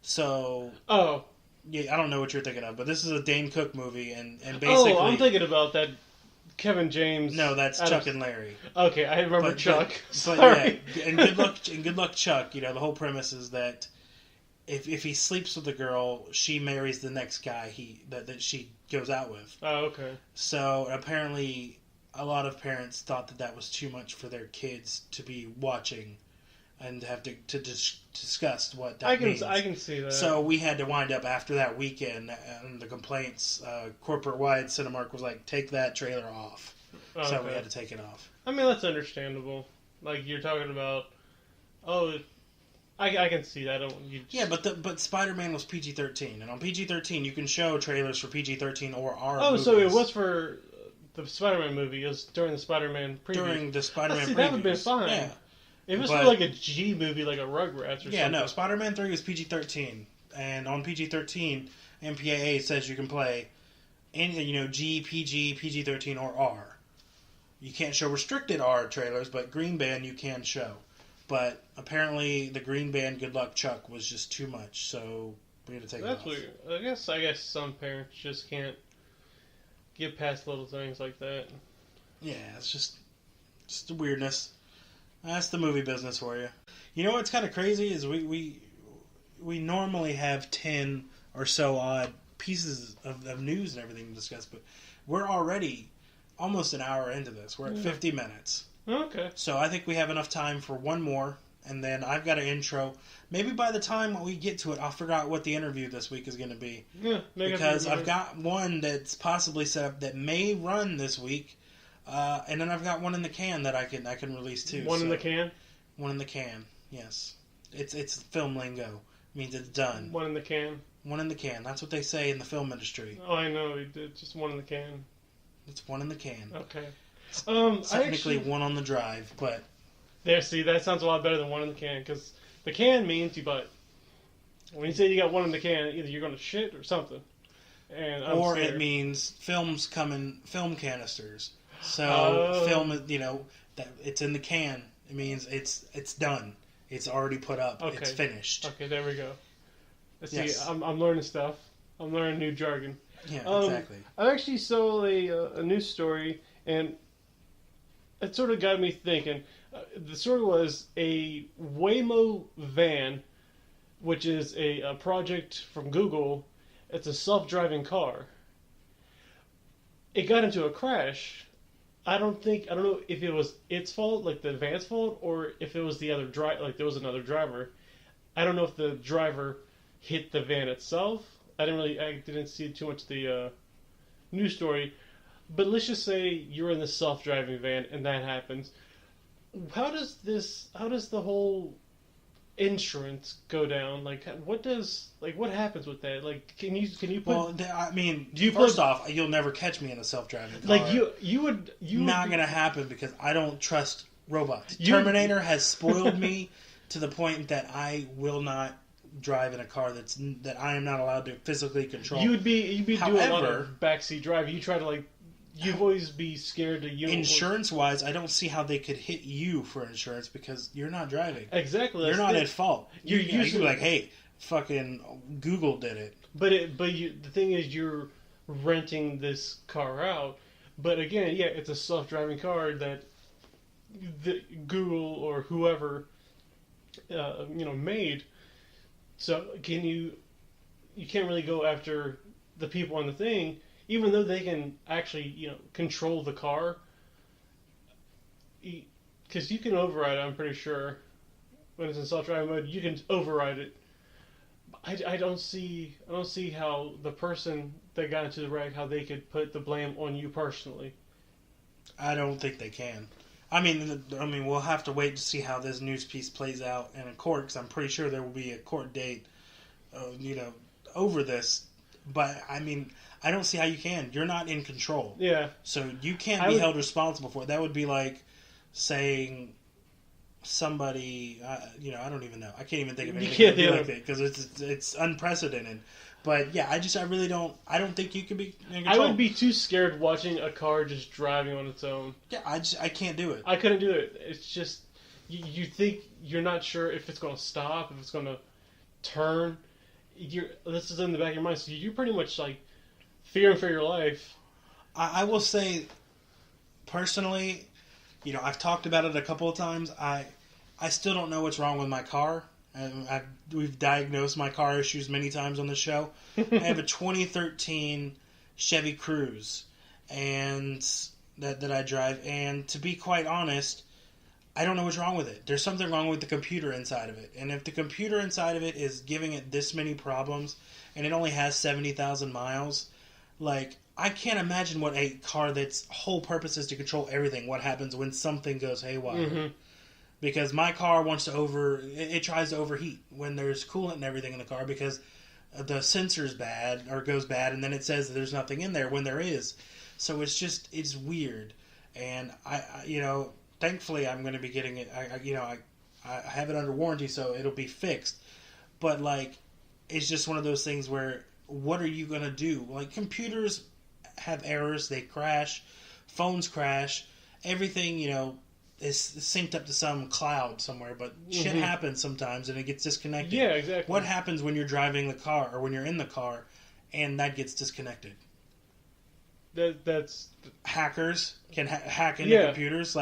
So, yeah, I don't know what you're thinking of, but this is a Dane Cook movie, and basically, I'm thinking about that Kevin James. No, that's Chuck and Larry. Okay, I remember Chuck. But yeah, and Good Luck Chuck. The whole premise is that if he sleeps with a girl, she marries the next guy that she goes out with. Oh, okay. So apparently, a lot of parents thought that was too much for their kids to be watching, and have to discuss what that means. I can see that. So we had to wind up after that weekend, and the complaints, corporate-wide, Cinemark was like, take that trailer off. Okay. So we had to take it off. I mean, that's understandable. Like, you're talking about, I can see that. Yeah, but Spider-Man was PG-13, and on PG-13 you can show trailers for PG-13 or R. Oh, movies. so it was for the Spider-Man movie. It was during the Spider-Man preview. During the Spider-Man previews. That would have been fine. Yeah. If it was for like a G movie, like a Rugrats or something. Yeah, no, Spider-Man 3 was PG-13, and on PG-13, MPAA says you can play any, G, PG, PG-13, or R. You can't show restricted R trailers, but Green Band you can show. But apparently the Green Band Good Luck Chuck was just too much, so we had to take it off. That's weird. I guess some parents just can't get past little things like that. Yeah, it's just the weirdness. That's the movie business for you. You know what's kind of crazy is we normally have 10 or so odd pieces of news and everything to discuss, but we're already almost an hour into this. We're at 50 minutes. Okay. So I think we have enough time for one more, and then I've got an intro. Maybe by the time we get to it, I'll figure out what the interview this week is going to be. Yeah, because I've got one that's possibly set up that may run this week, and then I've got one in the can that I can release too. One in the can? One in the can, yes. It's film lingo. It means it's done. One in the can? One in the can. That's what they say in the film industry. Oh, I know. It's just one in the can. It's one in the can. Okay. Technically one on the drive, but... There, see, that sounds a lot better than one in the can, because the can means you butt. When you say you got one in the can, either you're going to shit or something. And or it means films come in film canisters. So film, that it's in the can. It means it's done. It's already put up. Okay. It's finished. Okay, there we go. Let's yes. see, I'm learning stuff. I'm learning new jargon. Yeah, exactly. I actually saw a news story, and it sort of got me thinking. The story was a Waymo van, which is a project from Google. It's a self-driving car. It got into a crash. I don't know if it was its fault, like the van's fault, or if it was the other like there was another driver. I don't know if the driver hit the van itself. I didn't see too much of the news story. But let's just say you're in the self-driving van and that happens. How does the whole insurance go down? Like, what happens with that? Like, can you put? Well, I mean, first off, you'll never catch me in a self-driving car. Like you would not gonna happen because I don't trust robots. Terminator has spoiled me to the point that I will not drive in a car that I am not allowed to physically control. You'd be doing a lot of backseat driving. You try to you'd always be scared to Insurance-wise, I don't see how they could hit you for insurance because you're not driving. Exactly. You're not at fault. You're usually like, hey, fucking Google did it. But the thing is, you're renting this car out. But again, yeah, it's a self-driving car that Google or whoever made. So you can't really go after the people on the thing. Even though they can actually, control the car, because you can override it, I'm pretty sure. When it's in self-driving mode, you can override it. I don't see how the person that got into the wreck, how they could put the blame on you personally. I don't think they can. I mean, we'll have to wait to see how this news piece plays out in a court, because I'm pretty sure there will be a court date, over this. But, I mean, I don't see how you can. You're not in control. Yeah. So you can't be held responsible for it. That would be like saying somebody, I don't even know. I can't even think of anything that would be like it, because it's unprecedented. But yeah, I really don't. I don't think you could be in control. I would be too scared watching a car just driving on its own. Yeah, I can't do it. I couldn't do it. It's just you think you're not sure if it's going to stop, if it's going to turn. This is in the back of your mind, so you're pretty much like fearing for your life. I will say, personally, I've talked about it a couple of times. I still don't know what's wrong with my car. We've diagnosed my car issues many times on the show. I have a 2013 Chevy Cruze, and that I drive. And to be quite honest, I don't know what's wrong with it. There's something wrong with the computer inside of it. And if the computer inside of it is giving it this many problems, and it only has 70,000 miles, I can't imagine what a car that's whole purpose is to control everything, what happens when something goes haywire. Mm-hmm. Because my car it tries to overheat when there's coolant and everything in the car, because the sensor's bad or goes bad, and then it says that there's nothing in there when there is. So it's weird. And thankfully I'm going to be getting it. I have it under warranty, so it'll be fixed. But it's just one of those things where, what are you going to do? Computers have errors, they crash, phones crash, everything, is synced up to some cloud somewhere, but shit happens sometimes and it gets disconnected. Yeah, exactly. What happens when you're driving the car or when you're in the car and that gets disconnected? That's hackers can hack into computers,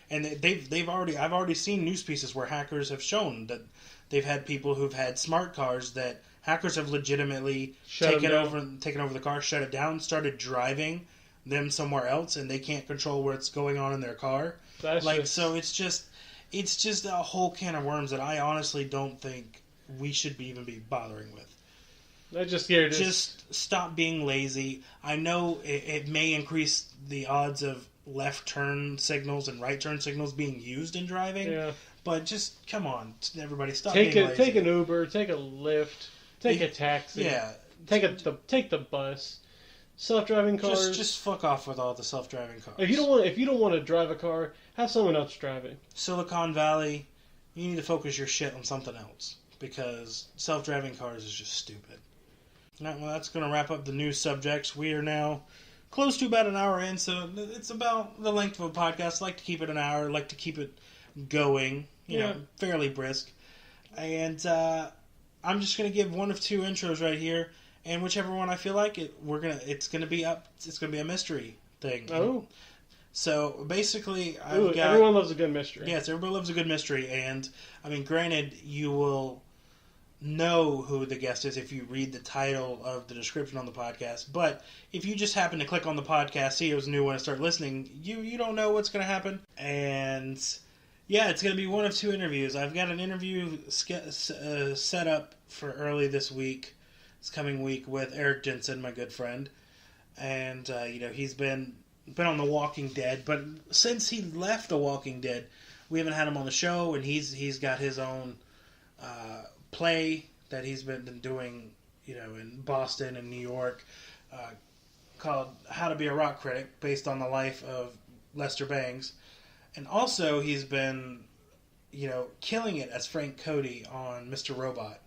and I've already seen news pieces where hackers have shown that they've had people who've had smart cars that hackers have legitimately taken over the car, shut it down, started driving them somewhere else, and they can't control what's going on in their car. So it's just a whole can of worms that I honestly don't think we should even be bothering with. That's just scary. Just stop being lazy. I know it may increase the odds of left turn signals and right turn signals being used in driving, but just come on, everybody, stop being lazy. Take an Uber, take a Lyft, take a taxi. Yeah, take the bus. Self-driving cars. Just fuck off with all the self-driving cars. If you don't want to drive a car, have someone else drive it. Silicon Valley, you need to focus your shit on something else, because self-driving cars is just stupid. Well, that's going to wrap up the news subjects. We are now close to about an hour in, so it's about the length of a podcast. I like to keep it an hour. I like to keep it going, fairly brisk. And I'm just going to give one of two intros right here. And whichever one I feel like it's gonna be a mystery thing. Oh. So basically, everyone loves a good mystery. Yes, everybody loves a good mystery, and granted, you will know who the guest is if you read the title of the description on the podcast. But if you just happen to click on the podcast, see it was new, and start listening, you don't know what's gonna happen. And yeah, it's gonna be one of two interviews. I've got an interview set up for early this coming week with Erik Jensen, my good friend, and he's been on The Walking Dead, but since he left The Walking Dead, we haven't had him on the show, and he's got his own play that he's been doing, in Boston and New York, called How to Be a Rock Critic, based on the life of Lester Bangs, and also he's been, killing it as frank-cody on Mr. Robot.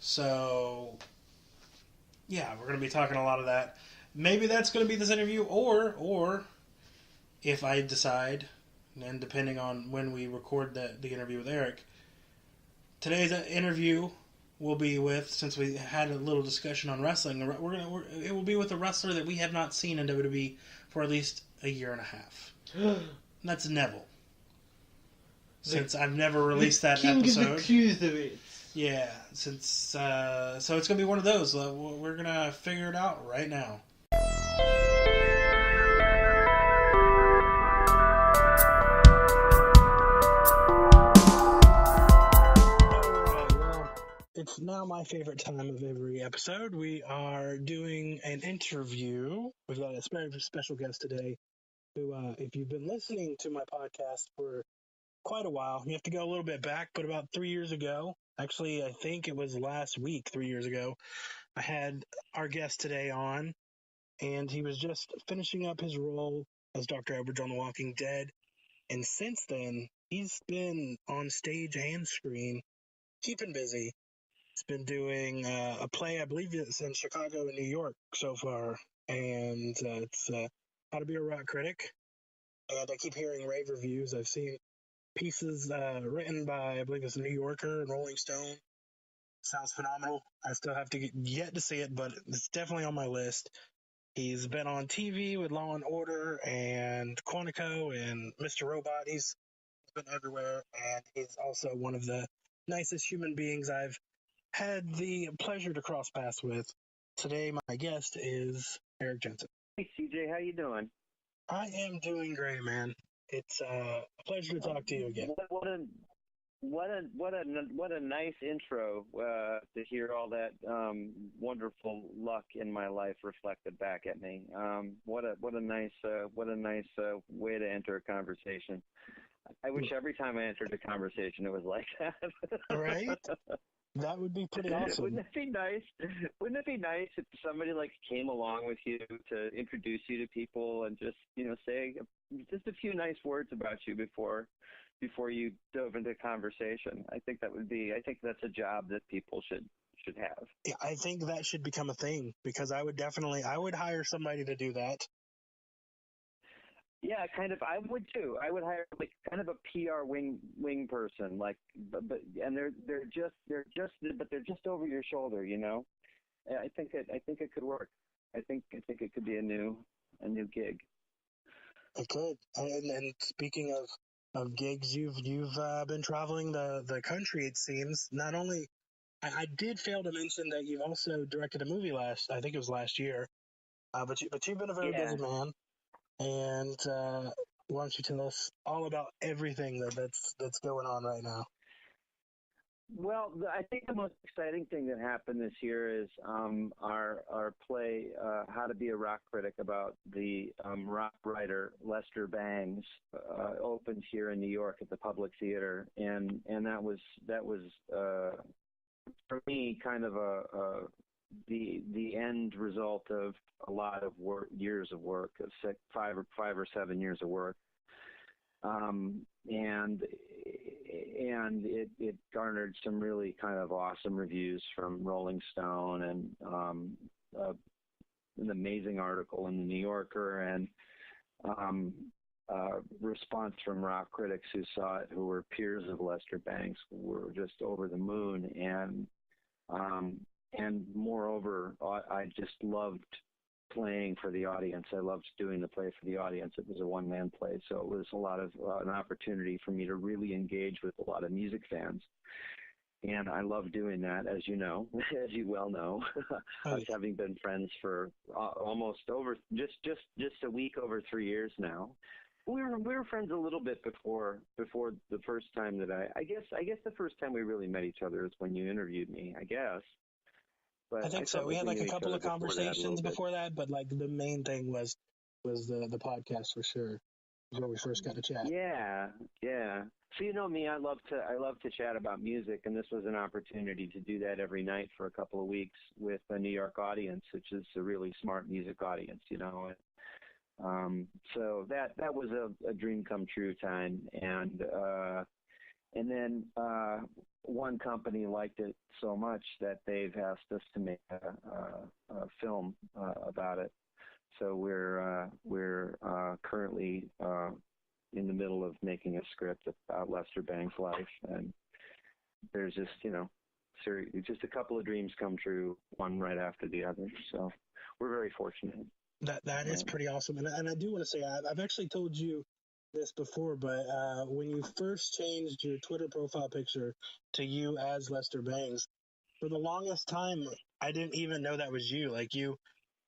So yeah, we're going to be talking a lot of that. Maybe that's going to be this interview, or if I decide, and depending on when we record the interview with Erik, today's interview will be with, since we had a little discussion on wrestling, it will be with a wrestler that we have not seen in WWE for at least a year and a half. And that's Neville. Since I've never released that episode. King of the Cruiserweights. Yeah, so it's going to be one of those. We're going to figure it out right now. It's now my favorite time of every episode. We are doing an interview. We've got a special guest today. who, if you've been listening to my podcast for quite a while, you have to go a little bit back, but about 3 years ago, actually, I think it was last week, 3 years ago, I had our guest today on, and he was just finishing up his role as Dr. Edwards on The Walking Dead. And since then, he's been on stage and screen, keeping busy. He's been doing a play, I believe it's in Chicago and New York so far. And it's How to Be a Rock Critic. And I keep hearing rave reviews. I've seen pieces written by, I believe it's New Yorker and Rolling Stone. Sounds phenomenal. I still have to get yet to see it, but it's definitely on my list. He's been on TV with Law and Order and Quantico and Mr. Robot. He's been everywhere, and he's also one of the nicest human beings I've had the pleasure to cross paths with. Today, my guest is Erik Jensen. Hey, CJ, how you doing? I am doing great, man. It's a pleasure to talk to you again. What a nice intro to hear all that wonderful luck in my life reflected back at me. What a nice way to enter a conversation. I wish every time I entered a conversation it was like that. Right? That would be pretty awesome. Wouldn't it be nice? Wouldn't it be nice if somebody came along with you to introduce you to people and just say just a few nice words about you before you dove into conversation? I think that's a job that people should have. Yeah, I think that should become a thing, because I would hire somebody to do that. Yeah, kind of. I would too. I would hire kind of a PR wing person, and they're just over your shoulder, I think it could work. I think it could be a new gig. It could. And speaking of gigs, you've been traveling the country, it seems. Not only, I did fail to mention that you've also directed a movie I think it was last year, but you've been a very busy man. And why don't you tell us all about everything that's going on right now? Well, I think the most exciting thing that happened this year is our play, How to Be a Rock Critic, about the rock writer Lester Bangs, opened here in New York at the Public Theater, and that was for me kind of the end result of a lot of years of work, of 5 or 7 years of work. And it garnered some really kind of awesome reviews from Rolling Stone and an amazing article in the New Yorker, and response from rock critics who saw it, who were peers of Lester Bangs, were just over the moon. And moreover, I just loved playing for the audience. I loved doing the play for the audience. It was a one-man play, so it was a lot of an opportunity for me to really engage with a lot of music fans. And I love doing that, as you know, as you well know, having been friends for almost over just a week over 3 years now. We were friends a little bit before the first time that I guess the first time we really met each other is when you interviewed me, I guess. But I think so. We had a couple of conversations before that, but the main thing was the podcast for sure. Where we first got to chat. Yeah. So you know me, I love to chat about music, and this was an opportunity to do that every night for a couple of weeks with a New York audience, which is a really smart music audience, So that was a dream come true time, and then one company liked it so much that they've asked us to make a film about it. So we're currently in the middle of making a script about Lester Bangs' life, and there's just a couple of dreams come true, one right after the other. So we're very fortunate. That is pretty awesome, and I do want to say I've actually told you this before, but when you first changed your Twitter profile picture to you as Lester Bangs, for the longest time I didn't even know that was you.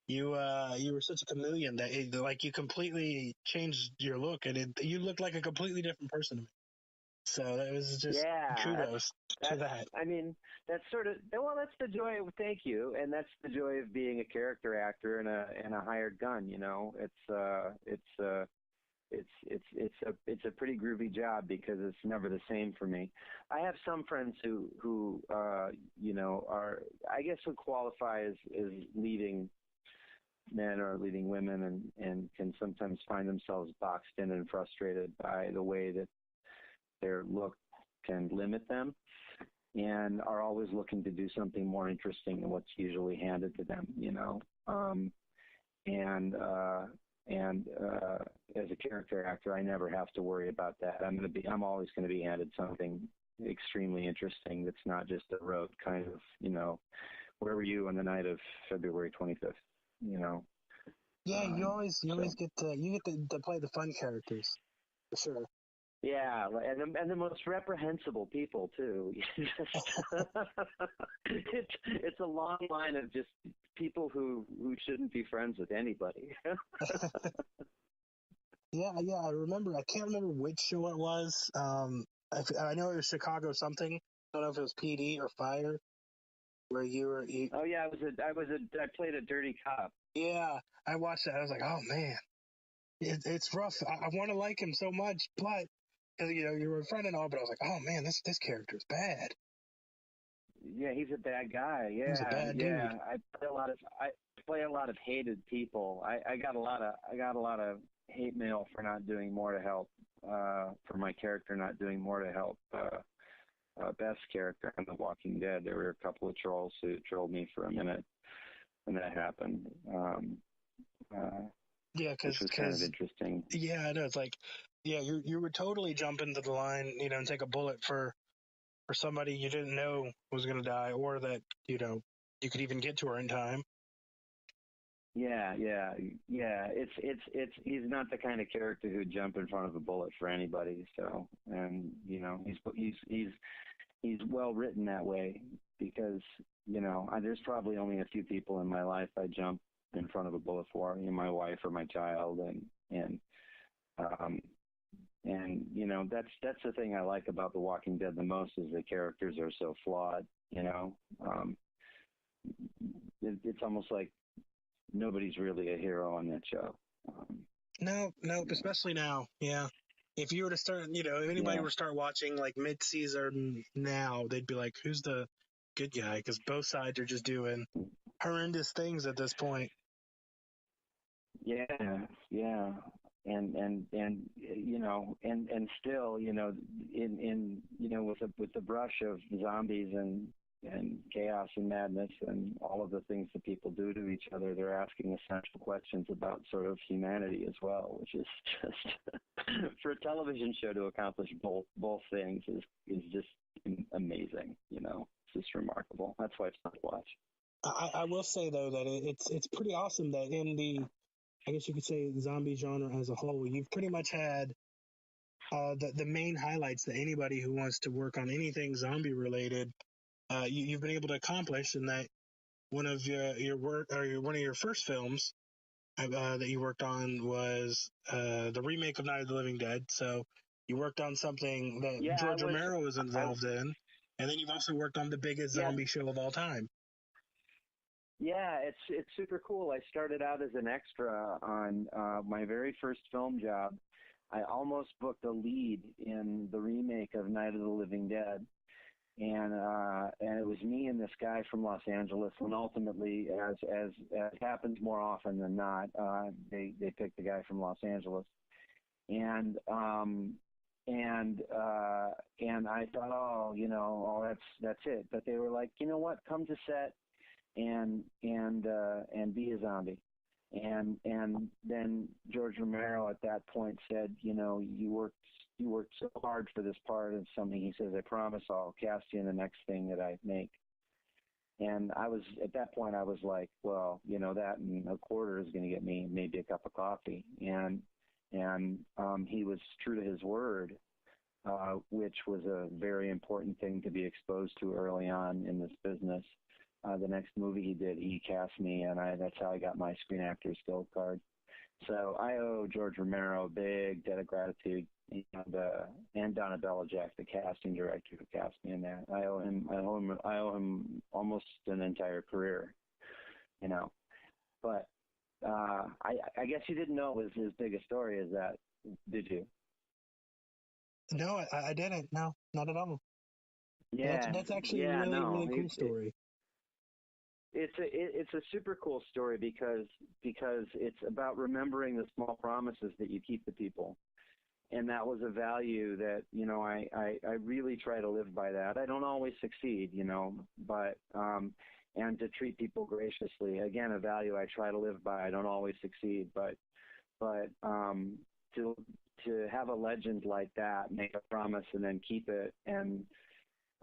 You were such a chameleon that you completely changed your look, and you looked like a completely different person to me. So that was just kudos to that. I mean, that's that's the joy of, thank you, and that's the joy of being a character actor and a hired gun. it's a pretty groovy job because it's never the same for me. I have some friends who you know, are, I guess, would qualify as leading men or leading women, and can sometimes find themselves boxed in and frustrated by the way that their look can limit them, and are always looking to do something more interesting than what's usually handed to them, you know. And as a character actor, I never have to worry about that. I'm always going to be handed something extremely interesting that's not just a rote kind of, you know, where were you on the night of February 25th, you know? Yeah, you always get to play the fun characters, for sure. Yeah, and the most reprehensible people too. It's a long line of just people who shouldn't be friends with anybody. Yeah, I remember. I can't remember which show it was. I know it was Chicago something. I don't know if it was PD or Fire, where you were. Oh yeah, I played a dirty cop. Yeah, I watched that. I was like, oh man, it's rough. I want to like him so much, but you know, you were a friend and all. But I was like, oh man, this character is bad. Yeah, he's a bad guy. Yeah, he's a bad dude. I play a lot of hated people. I got a lot of hate mail for not doing more to help. For my character not doing more to help. Beth's character on The Walking Dead. There were a couple of trolls who trolled me for a minute when that happened. Yeah, which was kind of interesting. Yeah, I know. It's like, yeah, you would totally jump into the line, you know, and take a bullet for somebody you didn't know was going to die, or that, you know, you could even get to her in time. Yeah. It's he's not the kind of character who'd jump in front of a bullet for anybody. So, and you know, he's well written that way because, you know, there's probably only a few people in my life I jump in front of a bullet for, you know, my wife or my child, and you know, that's the thing I like about The Walking Dead the most, is the characters are so flawed, you know. It's almost like nobody's really a hero on that show. No, especially now. Yeah. If you were to start, you know, if anybody were to start watching like mid-season now, they'd be like, who's the good guy? Because both sides are just doing horrendous things at this point. Yeah. And you know, and still, you know, in you know, with the brush of zombies and chaos and madness and all of the things that people do to each other, they're asking essential questions about sort of humanity as well, which is just for a television show to accomplish both things is just amazing. You know, it's just remarkable. That's why it's fun to watch. I will say though that it's pretty awesome that in the, I guess you could say, zombie genre as a whole, you've pretty much had the main highlights that anybody who wants to work on anything zombie related, you've been able to accomplish. In that one of your work, or one of your first films that you worked on was the remake of Night of the Living Dead. So you worked on something that George Romero was involved in, and then you've also worked on the biggest zombie show of all time. Yeah, it's super cool. I started out as an extra on my very first film job. I almost booked a lead in the remake of Night of the Living Dead, and it was me and this guy from Los Angeles. And ultimately, as happens more often than not, they picked the guy from Los Angeles, and I thought, oh, you know, that's it. But they were like, you know what, come to set and be a zombie. And then George Romero at that point said, you know, you worked so hard for this part of something. He says, I promise I'll cast you in the next thing that I make. And at that point I was like, well, you know, that and a quarter is going to get me maybe a cup of coffee. And he was true to his word, which was a very important thing to be exposed to early on in this business. The next movie he did, he cast me, and that's how I got my Screen Actors Guild card. So I owe George Romero a big debt of gratitude, and Donna Belichick, the casting director who cast me in that. I owe him almost an entire career, you know. But I guess you didn't know it was as big a story as that, did you? No, I didn't. No, not at all. Yeah, That's actually a really cool story. It's a super cool story because it's about remembering the small promises that you keep to people. And that was a value that, I really try to live by that. I don't always succeed, but, and to treat people graciously, again, a value I try to live by. I don't always succeed, but to have a legend like that, make a promise and then keep it. And,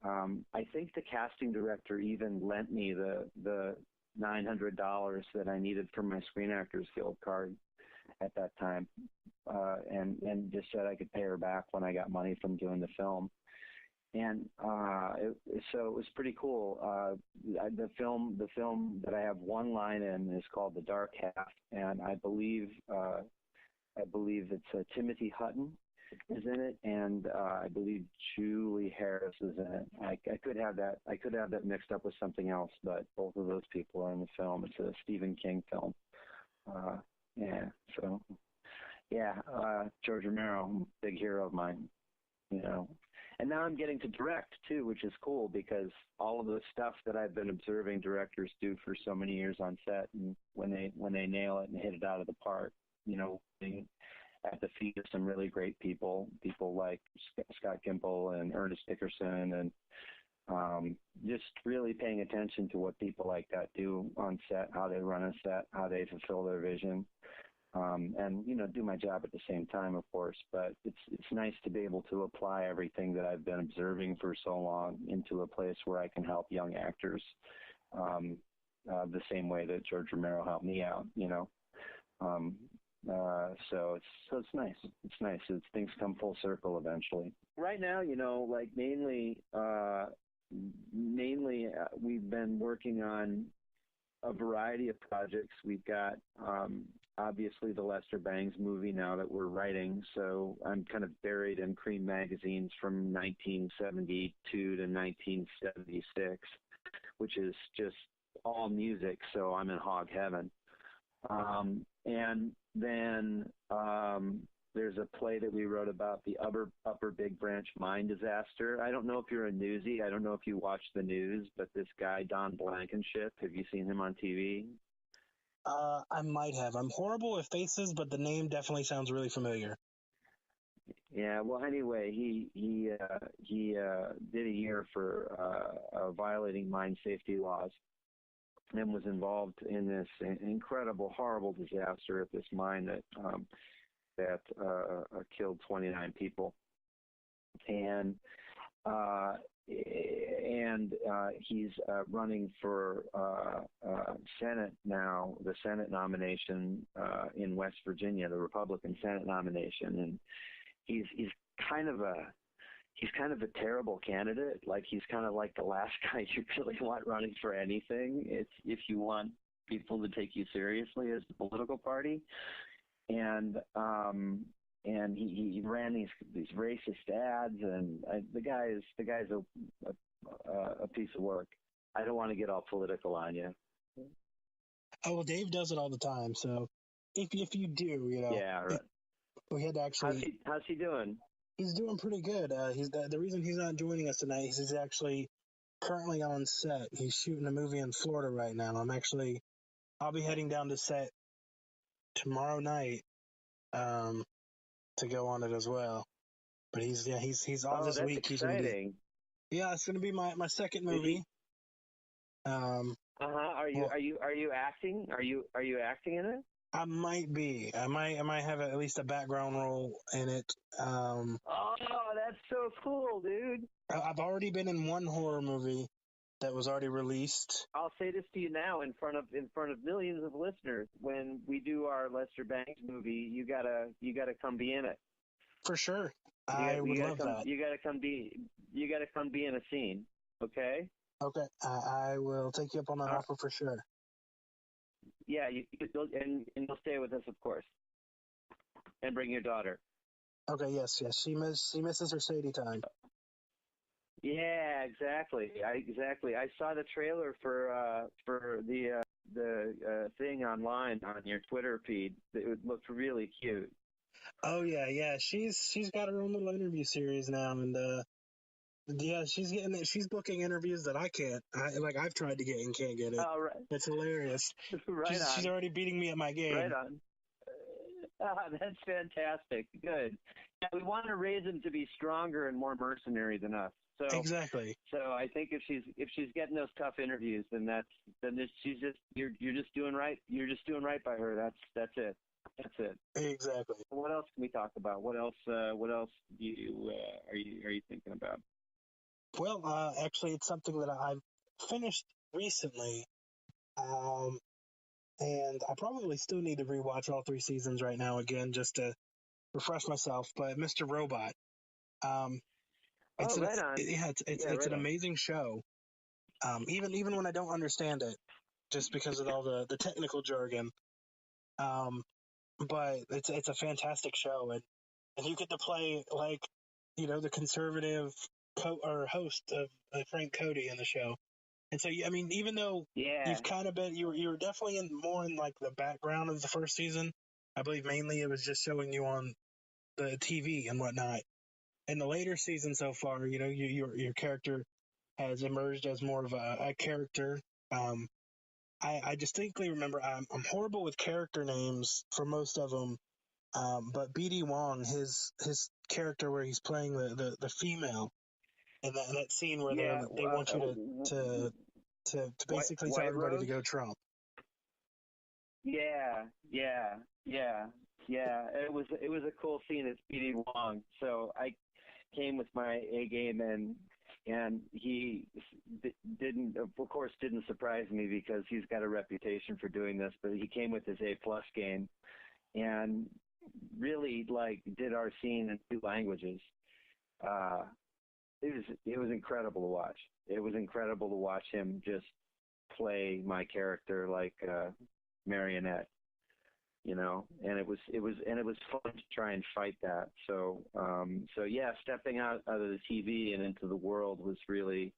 I think the casting director even lent me the $900 that I needed for my Screen Actors Guild card at that time, and just said I could pay her back when I got money from doing the film. And so it was pretty cool. The film that I have one line in is called The Dark Half, and I believe it's Timothy Hutton is in it, and I believe Julie Harris is in it. I could have that mixed up with something else, but both of those people are in the film. It's a Stephen King film. George Romero, big hero of mine, And now I'm getting to direct too, which is cool because all of the stuff that I've been observing directors do for so many years on set, and when they nail it and hit it out of the park, being at the feet of some really great people like Scott Gimple and Ernest Dickerson, and just really paying attention to what people like that do on set, how they run a set, how they fulfill their vision. And do my job at the same time, of course. But it's nice to be able to apply everything that I've been observing for so long into a place where I can help young actors the same way that George Romero helped me out. So it's nice. It's nice. Things come full circle eventually. Right now, mainly we've been working on a variety of projects. We've got obviously the Lester Bangs movie now that we're writing, so I'm kind of buried in Cream magazines from 1972 to 1976, which is just all music, so I'm in hog heaven. And then there's a play that we wrote about the Upper Big Branch mine disaster. I don't know if you're a newsie. I don't know if you watch the news, but this guy, Don Blankenship, have you seen him on TV? I might have. I'm horrible with faces, but the name definitely sounds really familiar. Yeah, well, anyway, he did a year for violating mine safety laws and was involved in this incredible, horrible disaster at this mine that killed 29 people. And he's running for Senate now, the Senate nomination in West Virginia, the Republican Senate nomination, and he's kind of a terrible candidate. Like, he's kind of like the last guy you really want running for anything. It's if you want people to take you seriously as a political party. And he ran these racist ads, and the guy's a piece of work. I don't want to get all political on you. Oh, well, Dave does it all the time. So if you do, yeah, right. We had to actually. How's he doing? He's doing pretty good. He's the reason he's not joining us tonight is he's actually currently on set. He's shooting a movie in Florida right now. I'll be heading down to set tomorrow night to go on it as well. But he's off this week. Exciting. It's going to be my second movie. Are you acting? Are you acting in it? I might be. I might have at least a background role in it. Oh, that's so cool, dude. I've already been in one horror movie that was already released. I'll say this to you now in front of millions of listeners. When we do our Lester Bangs movie, you gotta come be in it. For sure. I would love that. You gotta come be in a scene. Okay. Okay. I will take you up on that offer for sure. Yeah, and you'll stay with us, of course, and bring your daughter. Okay. Yes. She misses her Sadie time. Yeah, exactly. I saw the trailer for the thing online on your Twitter feed. It looked really cute. Oh yeah. She's got her own little interview series now, and yeah, she's booking interviews that I can't. I've tried to get and can't get it. Oh, right. It's hilarious. Right on. She's already beating me at my game. Right on. That's fantastic. Good. Yeah, we want to raise them to be stronger and more mercenary than us. So exactly. So I think if she's getting those tough interviews, then she's just you're just doing right. You're just doing right by her. That's it. That's it. Exactly. What else can we talk about? What else are you thinking about? Well, actually, it's something that I've finished recently, and I probably still need to rewatch all 3 seasons right now again just to refresh myself. But Mr. Robot, it's right on. It's an amazing show. Even when I don't understand it, just because of all the technical jargon. But it's a fantastic show, and you get to play the conservative host of frank-cody in the show. And so, I mean, even though you've kind of been, you were definitely more in like the background of the first season. I believe mainly it was just showing you on the TV and whatnot. In the later season so far, your character has emerged as more of a character. I distinctly remember I'm horrible with character names for most of them, but BD Wong, his character where he's playing the female. And that scene where they want you to basically tell everybody to go Trump. Yeah. It was a cool scene at BD Wong. So I came with my A game, and he didn't surprise me because he's got a reputation for doing this. But he came with his A+ game, and really did our scene in 2 languages. It was incredible to watch. It was incredible to watch him just play my character like a marionette, and it was fun to try and fight that. So yeah, stepping out of the TV and into the world was really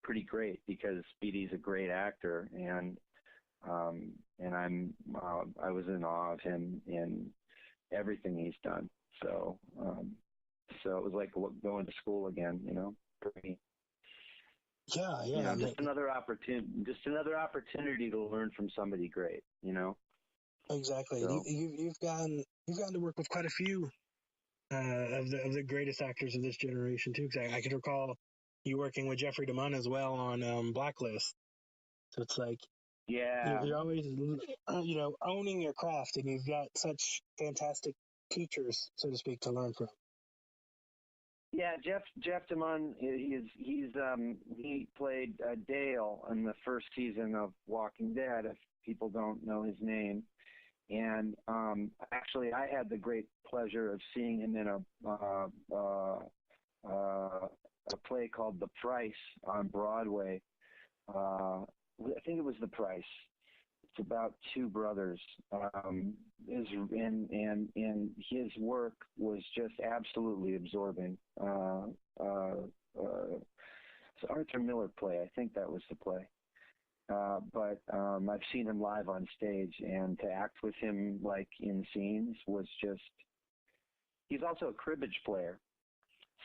pretty great because Speedy's a great actor, and I was in awe of him in everything he's done. So it was like going to school again, for me. Yeah. Just another opportunity to learn from somebody great, Exactly. So. You've gotten to work with quite a few of the greatest actors of this generation too. Because I can recall you working with Jeffrey DeMunn as well on Blacklist. So it's like you're always owning your craft, and you've got such fantastic teachers, so to speak, to learn from. Yeah, Jeff DeMunn, he played Dale in the first season of Walking Dead, if people don't know his name. And actually, I had the great pleasure of seeing him in a play called The Price on Broadway. I think it was The Price. It's about 2 brothers. And his work was just absolutely absorbing. It's an Arthur Miller play. I think that was the play. But I've seen him live on stage, and to act with him in scenes was just. He's also a cribbage player.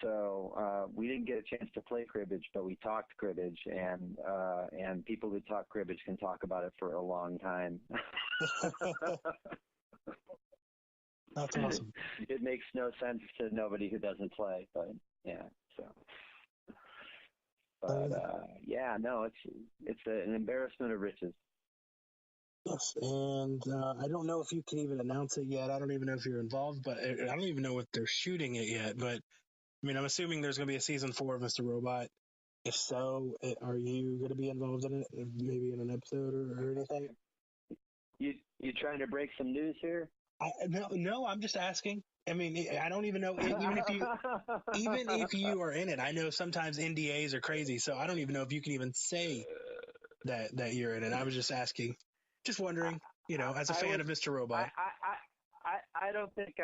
So we didn't get a chance to play cribbage, but we talked cribbage, and people who talk cribbage can talk about it for a long time. That's awesome. It makes no sense to nobody who doesn't play, but yeah. So, but it's an embarrassment of riches. Yes, and I don't know if you can even announce it yet. I don't even know if you're involved, but I don't even know if they're shooting it yet. But I mean, I'm assuming there's going to be a season 4 of Mr. Robot. If so, are you going to be involved in it? Maybe in an episode or anything? You trying to break some news here? No, I'm just asking. I mean, I don't even know. Even if you are in it, I know sometimes NDAs are crazy, so I don't even know if you can even say that you're in it. I was just asking, just wondering. As a fan of Mr. Robot. I don't think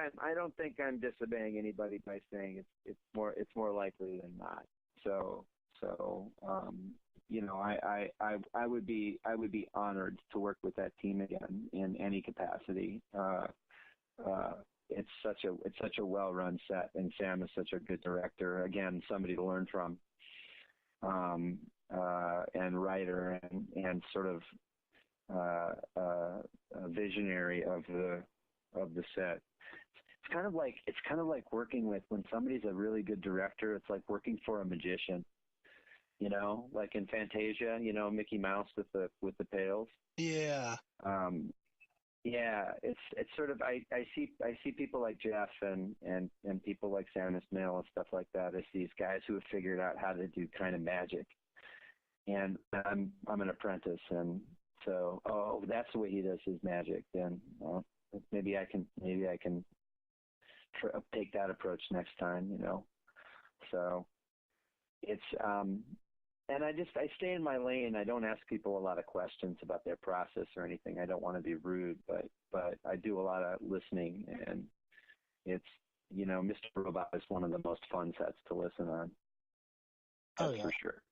I'm disobeying anybody by saying it's more likely than not. So I would be honored to work with that team again in any capacity. It's such a well-run set, and Sam is such a good director. Again, somebody to learn from, and writer, and sort of a visionary of the set. It's kind of like working with, when somebody's a really good director, it's like working for a magician. Like in Fantasia, Mickey Mouse with the pails. Yeah. Yeah, it's sort of, I see people like Jeff and people like Sam Ismail and stuff like that as these guys who have figured out how to do kind of magic. And I'm an apprentice, and so that's the way he does his magic. Then maybe I can take that approach next time. So it's and I stay in my lane. I don't ask people a lot of questions about their process or anything. I don't want to be rude, but I do a lot of listening, and it's, Mr. Robot is one of the most fun sets to listen on. That's for sure.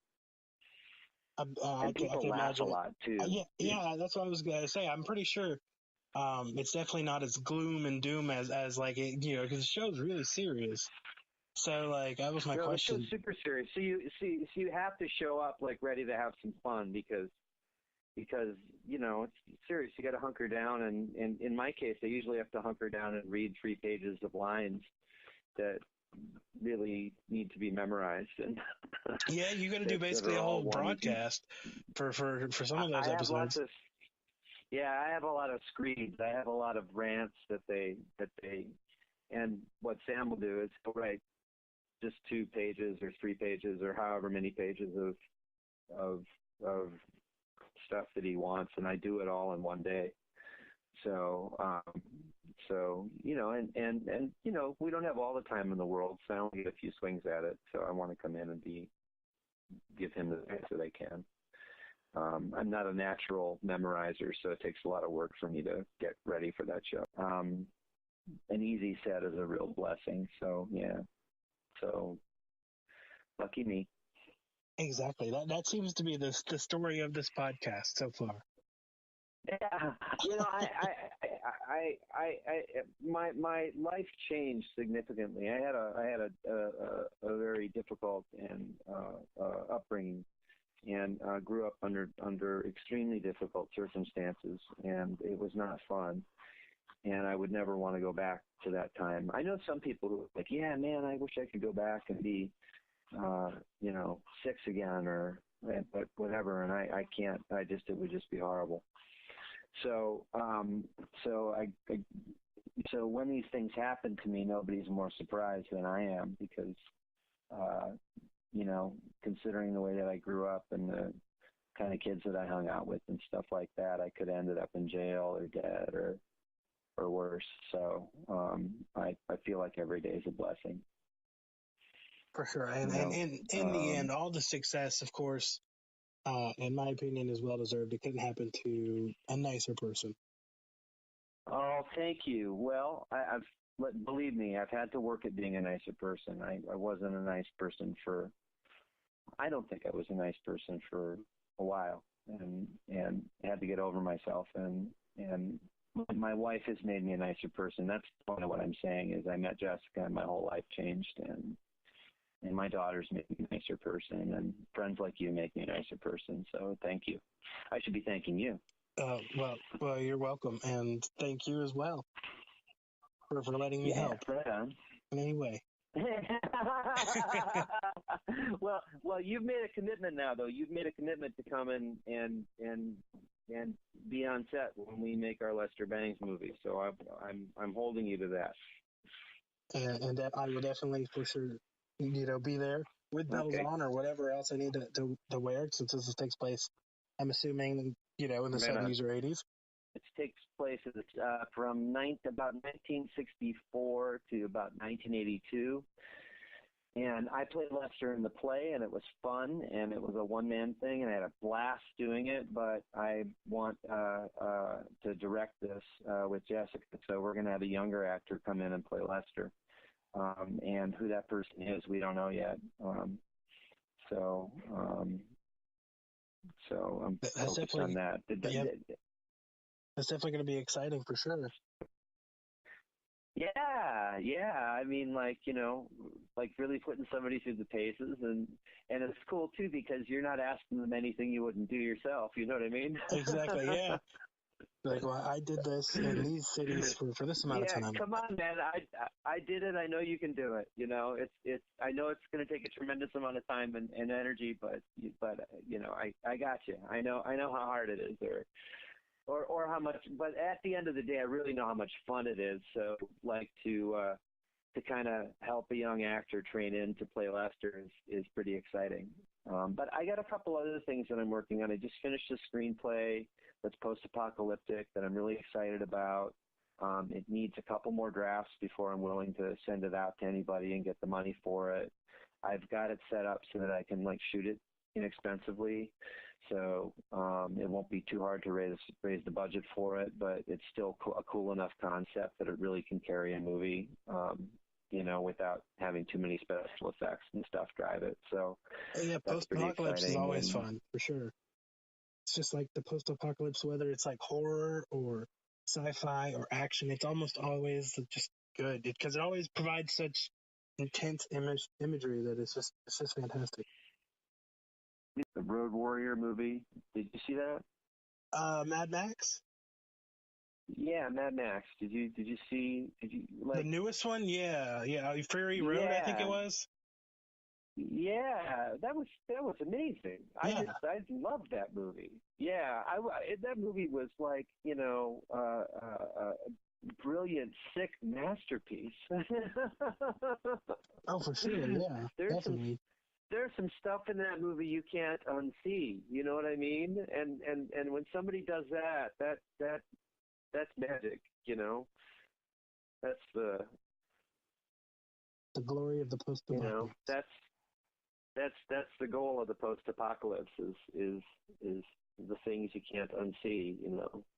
And people laugh a lot too. Yeah, that's what I was gonna say. I'm pretty sure it's definitely not as gloom and doom as like it, because the show's really serious. So, like, that was my question. The show's super serious. So you have to show up like ready to have some fun because it's serious. You got to hunker down, and in my case, I usually have to hunker down and read 3 pages of lines that really need to be memorized. And yeah, you got to do basically a whole broadcast for some of those episodes. I have a lot of screeds. I have a lot of rants that they and what Sam will do is he'll write just 2 pages or 3 pages or however many pages of stuff that he wants, and I do it all in one day. So and we don't have all the time in the world, so I only get a few swings at it. So I want to come in and give him the best that I can. I'm not a natural memorizer, so it takes a lot of work for me to get ready for that show. An easy set is a real blessing. So yeah. So lucky me. Exactly. That seems to be the story of this podcast so far. Yeah, my life changed significantly. I had a very difficult and upbringing, and grew up under extremely difficult circumstances, and it was not fun. And I would never want to go back to that time. I know some people who are like, yeah, man, I wish I could go back and be, 6 again, but whatever. And I can't. It would just be horrible. So when these things happen to me, nobody's more surprised than I am, because, considering the way that I grew up and the kind of kids that I hung out with and stuff like that, I could have ended up in jail or dead or worse. So I feel like every day is a blessing. For sure. And in the end, all the success, of course, in my opinion, is well deserved. It couldn't happen to a nicer person. Oh, thank you. Well, believe me, I've had to work at being a nicer person. I wasn't a nice person I don't think I was a nice person for a while, and had to get over myself, and my wife has made me a nicer person. That's kind of what I'm saying, is I met Jessica and my whole life changed, and my daughters make me a nicer person, and friends like you make me a nicer person. So thank you. I should be thanking you. Well, you're welcome, and thank you as well for letting me help. Right on. In any way. Well, you've made a commitment now, though. You've made a commitment to come and be on set when we make our Lester Bangs movie. So I'm holding you to that. And that I will definitely, for sure, be there with bells on or whatever else I need to wear, since this takes place, I'm assuming, in the 70s or 80s. It takes place from about 1964 to about 1982. And I played Lester in the play, and it was fun, and it was a one-man thing, and I had a blast doing it, but I want to direct this with Jessica, so we're going to have a younger actor come in and play Lester. And who that person is, we don't know yet. So I'm That's focused on that. That's definitely going to be exciting for sure. Yeah. I mean, like, like really putting somebody through the paces, and it's cool too because you're not asking them anything you wouldn't do yourself. You know what I mean? Exactly. Yeah. Like, well, I did this in these cities for this amount of time. Yeah, come on, man. I did it. I know you can do it. It's. I know it's going to take a tremendous amount of time and energy, but I got you. I know how hard it is, or how much. But at the end of the day, I really know how much fun it is. So, like to kind of help a young actor train in to play Lester is pretty exciting. But I got a couple other things that I'm working on. I just finished a screenplay that's post-apocalyptic that I'm really excited about. It needs a couple more drafts before I'm willing to send it out to anybody and get the money for it. I've got it set up so that I can shoot it inexpensively, so it won't be too hard to raise the budget for it. But it's still a cool enough concept that it really can carry a movie. Without having too many special effects and stuff drive it. So yeah, post-apocalypse is always fun for sure. It's just like the post-apocalypse, whether it's like horror or sci-fi or action, it's almost always just good because it always provides such intense imagery that it's just fantastic. The Road Warrior movie, did you see that? Mad Max? Yeah, Mad Max. Did you see the newest one? Yeah. Fury Road, I think it was. Yeah, that was amazing. Yeah. I loved that movie. Yeah, that movie was like a brilliant, sick masterpiece. Oh, for sure. Yeah, definitely. There's some stuff in that movie you can't unsee. You know what I mean? And when somebody does that's magic. That's the glory of the post-apocalypse. That's the goal of the post-apocalypse is the things you can't unsee,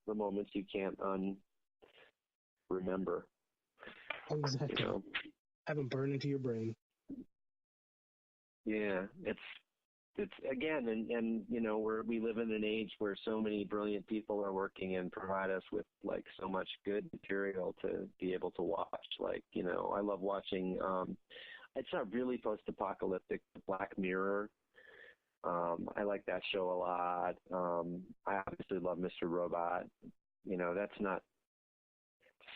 the moments you can't remember. Exactly. Have them burn into your brain. Yeah, it's again, and we live in an age where so many brilliant people are working and provide us with so much good material to be able to watch. I love watching. It's not really post-apocalyptic, Black Mirror. I like that show a lot. I obviously love Mr. Robot. That's not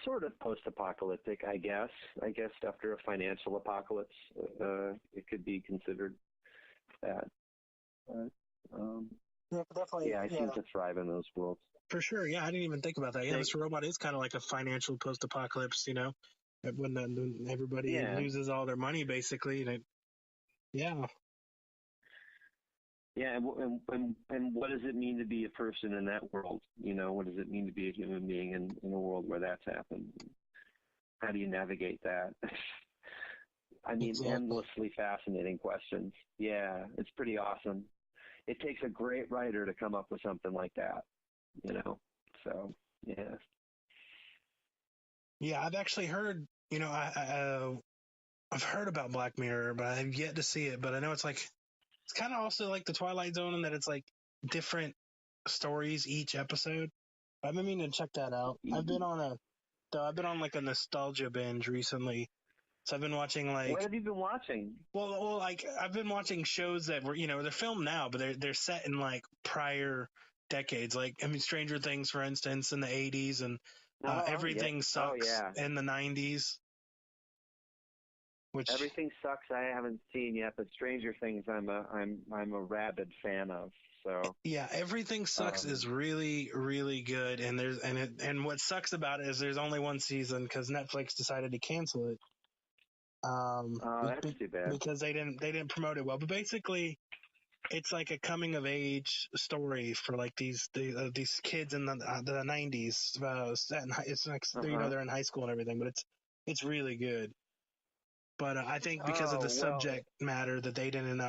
sort of post-apocalyptic, I guess. I guess after a financial apocalypse, it could be considered that. Definitely. I seem to thrive in those worlds. For sure. Yeah, I didn't even think about that. Yeah, Mr. Robot is kind of like a financial post-apocalypse, when everybody loses all their money, basically. Yeah. Yeah, and what does it mean to be a person in that world? What does it mean to be a human being in a world where that's happened? How do you navigate that? I mean, endlessly fascinating questions. Yeah, it's pretty awesome. It takes a great writer to come up with something like that, So, yeah. Yeah, I've actually heard, I've heard about Black Mirror, but I've yet to see it. But I know it's kind of also like the Twilight Zone in that it's different stories each episode. I've been meaning to check that out. I've been on a nostalgia binge recently. So I've been watching What have you been watching? Well, I've been watching shows that were, they're filmed now, but they're set in prior decades. Stranger Things, for instance, in the 80s, and Everything Sucks in the 90s. Which Everything Sucks I haven't seen yet, but Stranger Things I'm a rabid fan of. So yeah, Everything Sucks is really, really good, and what sucks about it is there's only one season because Netflix decided to cancel it. That's too bad because they didn't promote it well. But basically, it's like a coming of age story for these kids in the 90s. It's they're in high school and everything, but it's really good. But I think because of the subject matter that they didn't,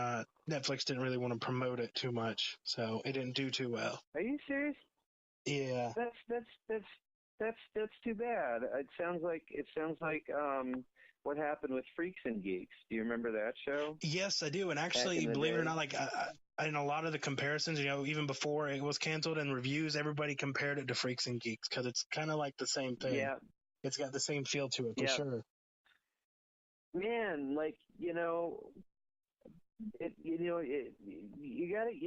Netflix didn't really want to promote it too much, so it didn't do too well. Are you serious? Yeah. That's That's too bad. It sounds like what happened with Freaks and Geeks. Do you remember that show? Yes, I do. And actually, believe it or not, like in a lot of the comparisons, even before it was canceled in reviews, everybody compared it to Freaks and Geeks because it's kind of like the same thing. Yeah. It's got the same feel to it for sure. Man, like, you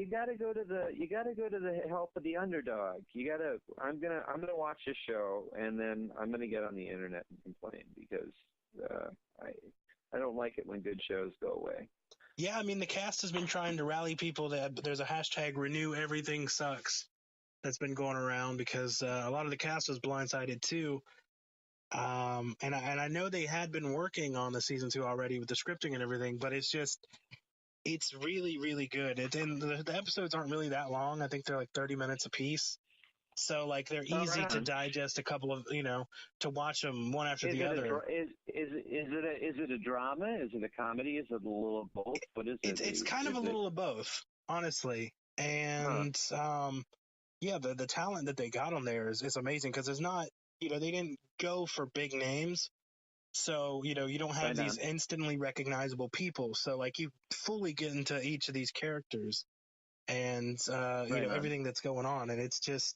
gotta go to the help of the underdog. I'm gonna watch this show, and then I'm gonna get on the internet and complain because I don't like it when good shows go away. Yeah, I mean, the cast has been trying to rally people. There's a hashtag Renew Everything Sucks that's been going around because a lot of the cast was blindsided too. And I know they had been working on the season 2 already with the scripting and everything, but it's really, really good. And the episodes aren't really that long. I think they're like 30 minutes a piece. So like they're easy to digest, a couple of, to watch them one after the other. Is it a drama? Is it a comedy? Is it a little of both? What is it? It's kind of a little of both, honestly. And the talent that they got on there is amazing because it's not, they didn't go for big names. So, you don't have these instantly recognizable people. So like you fully get into each of these characters and, everything that's going on. And it's just,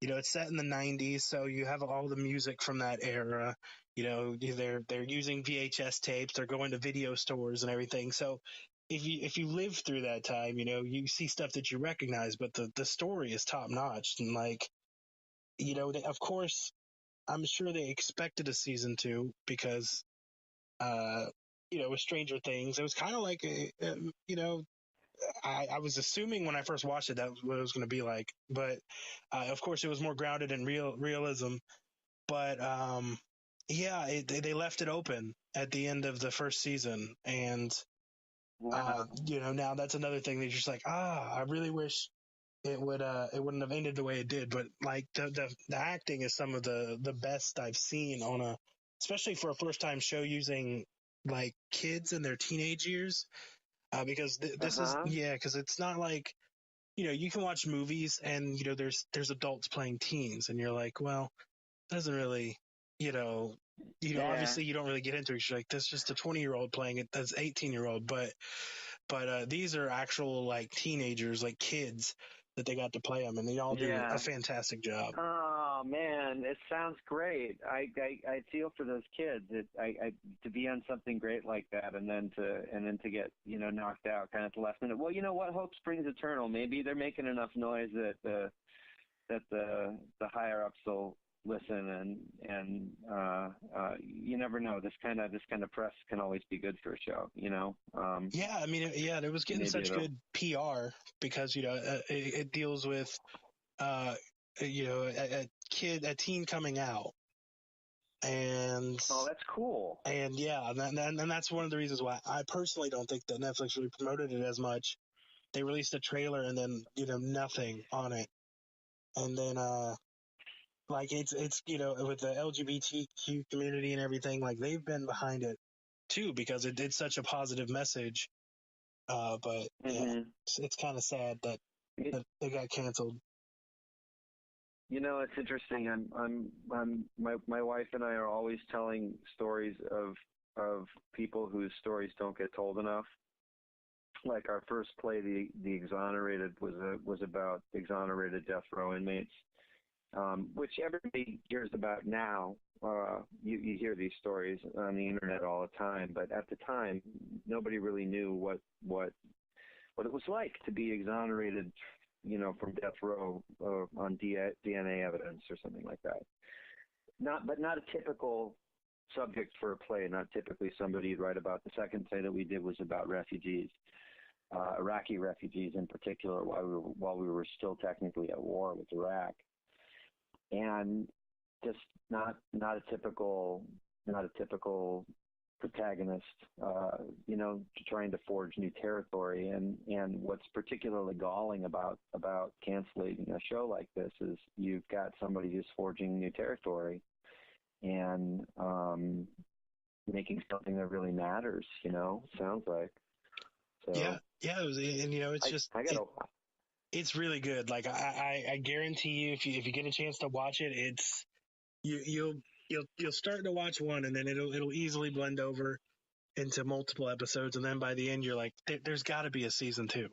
it's set in the 90s. So you have all the music from that era, they're using VHS tapes, they're going to video stores and everything. So if you live through that time, you see stuff that you recognize, but the story is top notch. And like, of course, I'm sure they expected a season 2 because, with Stranger Things, it was kind of like, I was assuming when I first watched it, that was what it was going to be like. But, of course, it was more grounded in realism. But, they left it open at the end of the first season. And, now that's another thing that you're just like, I really wish it wouldn't have ended the way it did. But like the acting is some of the best I've seen especially for a first time show using like kids in their teenage years. Because this is because it's not like, you can watch movies and, there's adults playing teens and you're like, well, it doesn't really, obviously you don't really get into it. You're like, that's just a 20-year-old playing it. That's 18-year-old. But these are actual like teenagers, like kids that they got to play them, and they all do a fantastic job. Oh man, it sounds great. I feel for those kids. To be on something great like that, and then to get knocked out kind of at the last minute. Well, you know what? Hope springs eternal. Maybe they're making enough noise that the higher ups will listen, and you never know. This kind of press can always be good for a show. I mean, it was getting such good PR because it deals with a teen coming out, and that's cool. And and that's one of the reasons why I personally don't think that Netflix really promoted it as much. They released a trailer and then nothing on it, and then like it's with the LGBTQ community and everything, like they've been behind it too because it did such a positive message. But it's kind of sad that they got canceled. It's interesting. My wife and I are always telling stories of people whose stories don't get told enough. Like our first play, the Exonerated, was about exonerated death row inmates, which everybody hears about now. You hear these stories on the internet all the time, but at the time, nobody really knew what it was like to be exonerated, from death row on DNA evidence or something like that. Not a typical subject for a play. Not typically somebody you'd write about. The second play that we did was about refugees, Iraqi refugees in particular, while we were still technically at war with Iraq, and just not a typical protagonist, trying to forge new territory. And what's particularly galling about canceling a show like this is you've got somebody who's forging new territory and making something that really matters. Sounds like. So, it was, and it's it's really good. Like I guarantee you, if you get a chance to watch it, you'll start to watch one, and then it'll easily blend over into multiple episodes, and then by the end you're like, there's got to be a season 2.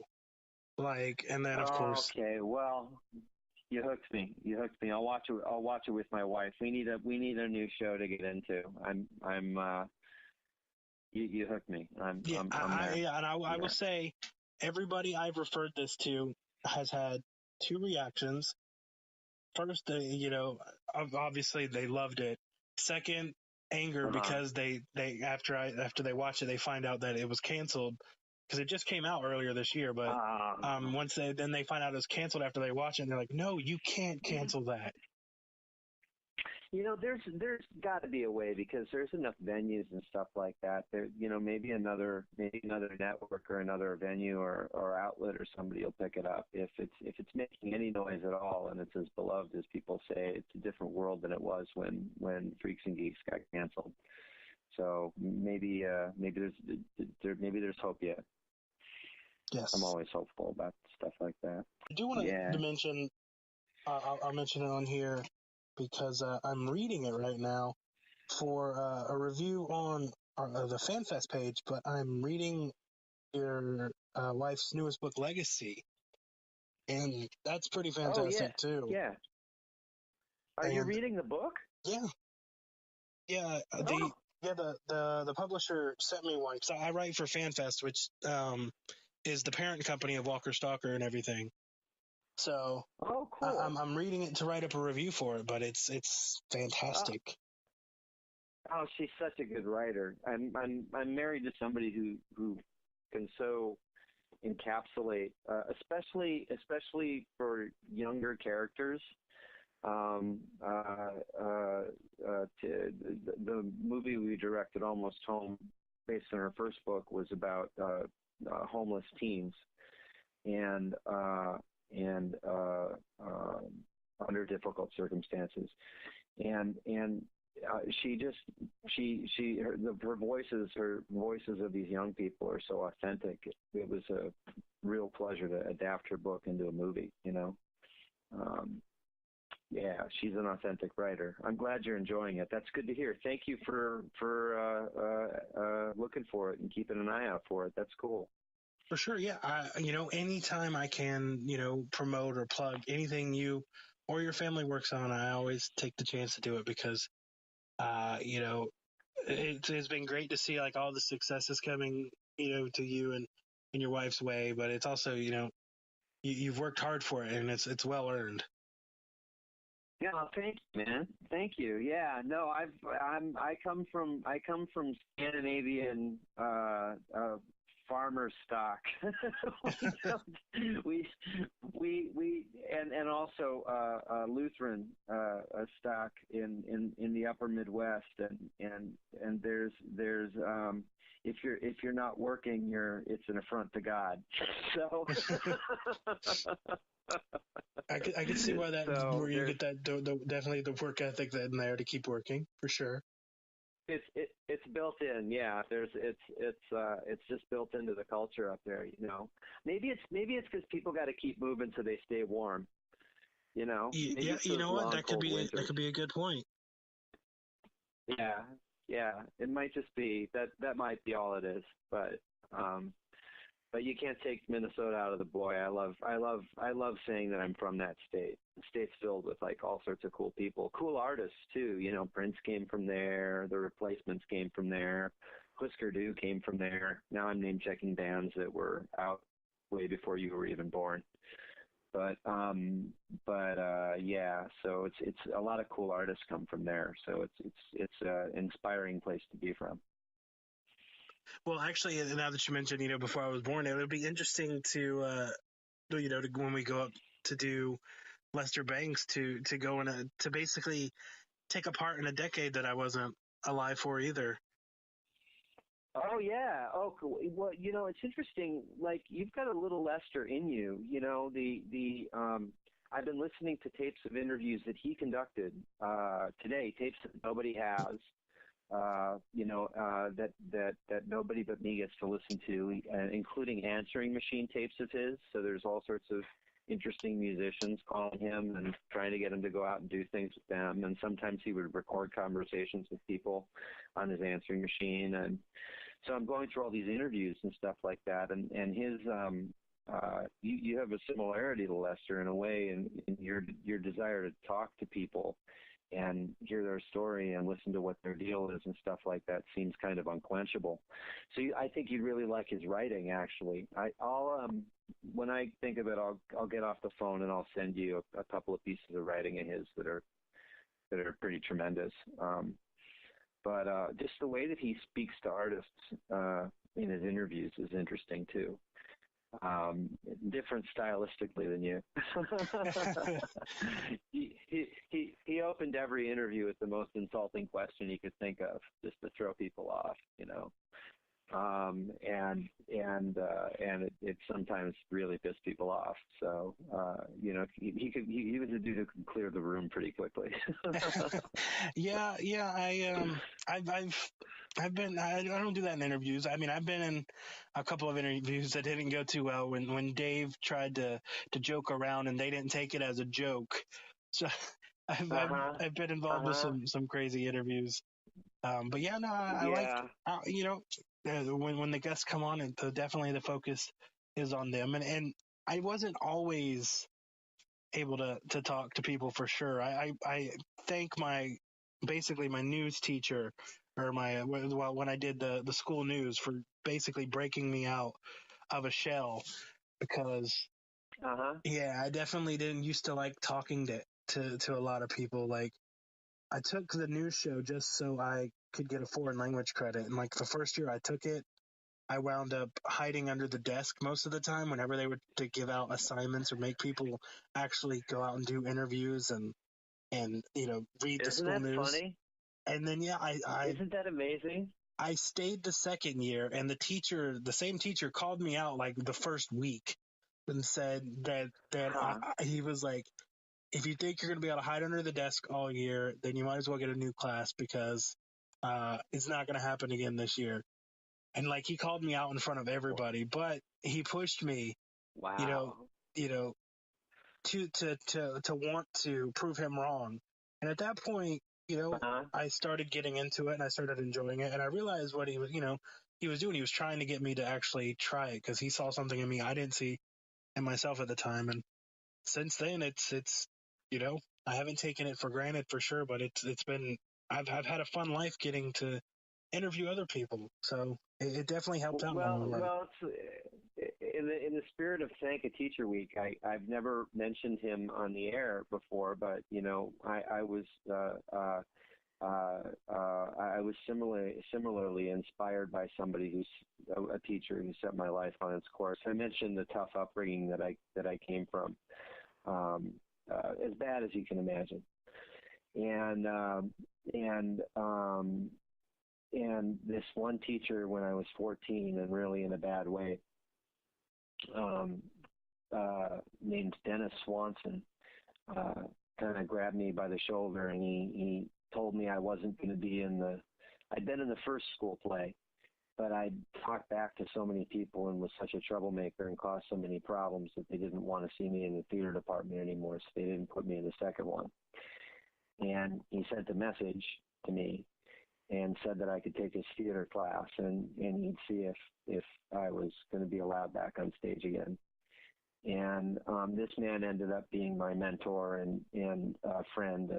Like, and then of course. Okay, well, you hooked me. I'll watch it. I'll watch it with my wife. We need a new show to get into. You hooked me. I'm there. I will say, everybody I've referred this to has had 2 reactions. First, obviously they loved it. Second, anger because they after they watch it, they find out that it was canceled because it just came out earlier this year. But once they find out it was canceled after they watch it, and they're like, "No, you can't cancel that." There's got to be a way because there's enough venues and stuff like that. There, maybe another network or another venue or outlet or somebody will pick it up. If it's making any noise at all and it's as beloved as people say, it's a different world than it was when Freaks and Geeks got canceled. So maybe there's hope yet. Yes, I'm always hopeful about stuff like that. I do want to mention. I'll mention it on here. Because I'm reading it right now for a review on the FanFest page, but I'm reading your wife's newest book, Legacy, and that's pretty fantastic too. Yeah. Are you reading the book? Yeah. Yeah. The publisher sent me one because I write for FanFest, which is the parent company of Walker Stalker and everything. So cool. I'm reading it to write up a review for it, but it's fantastic. Oh, she's such a good writer. I'm married to somebody who can so encapsulate, especially for younger characters. The movie we directed, Almost Home, based on her first book, was about homeless teens, and under difficult circumstances, and her voices of these young people are so authentic. It was a real pleasure to adapt her book into a movie. She's an authentic writer. I'm glad you're enjoying it. That's good to hear. Thank you for looking for it and keeping an eye out for it. That's cool. For sure, yeah. Anytime I can, promote or plug anything you or your family works on, I always take the chance to do it because, it's been great to see like all the successes coming, to you and your wife's way. But it's also, you've worked hard for it and it's well earned. Yeah, thank you, man. Thank you. Yeah, no, I come from Scandinavian farmer stock. we also Lutheran stock in the upper Midwest, and there's if you're not working, it's an affront to God. So I could see why where you get that definitely the work ethic in there to keep working for sure. It's built in, yeah. It's just built into the culture up there, Maybe it's because people got to keep moving so they stay warm, Yeah, you know what? That could be a good point. Yeah. It might just be that might be all it is, but you can't take Minnesota out of the boy. I love saying that I'm from that state. The state's filled with like all sorts of cool people, cool artists too. Prince came from there. The Replacements came from there. Husker Du came from there. Now I'm name checking bands that were out way before you were even born. But yeah. So it's a lot of cool artists come from there. So it's an inspiring place to be from. Well, actually, now that you mentioned, before I was born, it would be interesting to when we go up to do Lester Bangs to go to basically take a part in a decade that I wasn't alive for either. Oh yeah. Oh, cool. Well, it's interesting. Like you've got a little Lester in you. I've been listening to tapes of interviews that he conducted today, tapes that nobody has. That nobody but me gets to listen to, including answering machine tapes of his. So there's all sorts of interesting musicians calling him and trying to get him to go out and do things with them. And sometimes he would record conversations with people on his answering machine. And so I'm going through all these interviews and stuff like that. And his, you have a similarity to Lester in a way, in your desire to talk to people and hear their story and listen to what their deal is and stuff like that seems kind of unquenchable. So I think you'd really like his writing, actually. I'll when I think of it, I'll get off the phone and I'll send you a couple of pieces of writing of his that are pretty tremendous. But just the way that he speaks to artists in his interviews is interesting too. Different stylistically than you. he opened every interview with the most insulting question he could think of, just to throw people off, you know. And it sometimes really pissed people off. So you know, he was a dude who could clear the room pretty quickly. Yeah. I don't do that in interviews. I mean, I've been in a couple of interviews that didn't go too well when Dave tried to joke around and they didn't take it as a joke. So I've been involved with some crazy interviews. But yeah, no, I like, you know, when the guests come on, and definitely the focus is on them. And I wasn't always able to talk to people for sure. I thank my news teacher, or when I did the school news, for basically breaking me out of a shell, because I definitely didn't used to like talking to a lot of people. Like, I took the news show just so I could get a foreign language credit, and like the first year I took it, I wound up hiding under the desk most of the time whenever they were to give out assignments or make people actually go out and do interviews and you know, read the school news. Isn't that funny? And then isn't that amazing? I stayed the second year, and the same teacher called me out like the first week and said that he was like, if you think you're going to be able to hide under the desk all year, then you might as well get a new class, because it's not going to happen again this year. And like, he called me out in front of everybody, but he pushed me, you know, to want to prove him wrong. And at that point, you know, I started getting into it and I started enjoying it. And I realized what he was doing. He was trying to get me to actually try it, because he saw something in me I didn't see in myself at the time. And since then, it's, you know, I haven't taken it for granted for sure, but it's been, I've had a fun life getting to interview other people. So it definitely helped out. Well, it's, in the spirit of Thank a Teacher Week, I've never mentioned him on the air before, but you know, I was similarly inspired by somebody who's a teacher who set my life on its course. I mentioned the tough upbringing that I came from, as bad as you can imagine, and this one teacher when I was 14, and really in a bad way, named Dennis Swanson, kind of grabbed me by the shoulder, and he told me I wasn't going to be I'd been in the first school play, but I'd talked back to so many people and was such a troublemaker and caused so many problems that they didn't want to see me in the theater department anymore, so they didn't put me in the second one. And he sent a message to me and said that I could take his theater class, and he'd see if I was going to be allowed back on stage again. And this man ended up being my mentor and friend,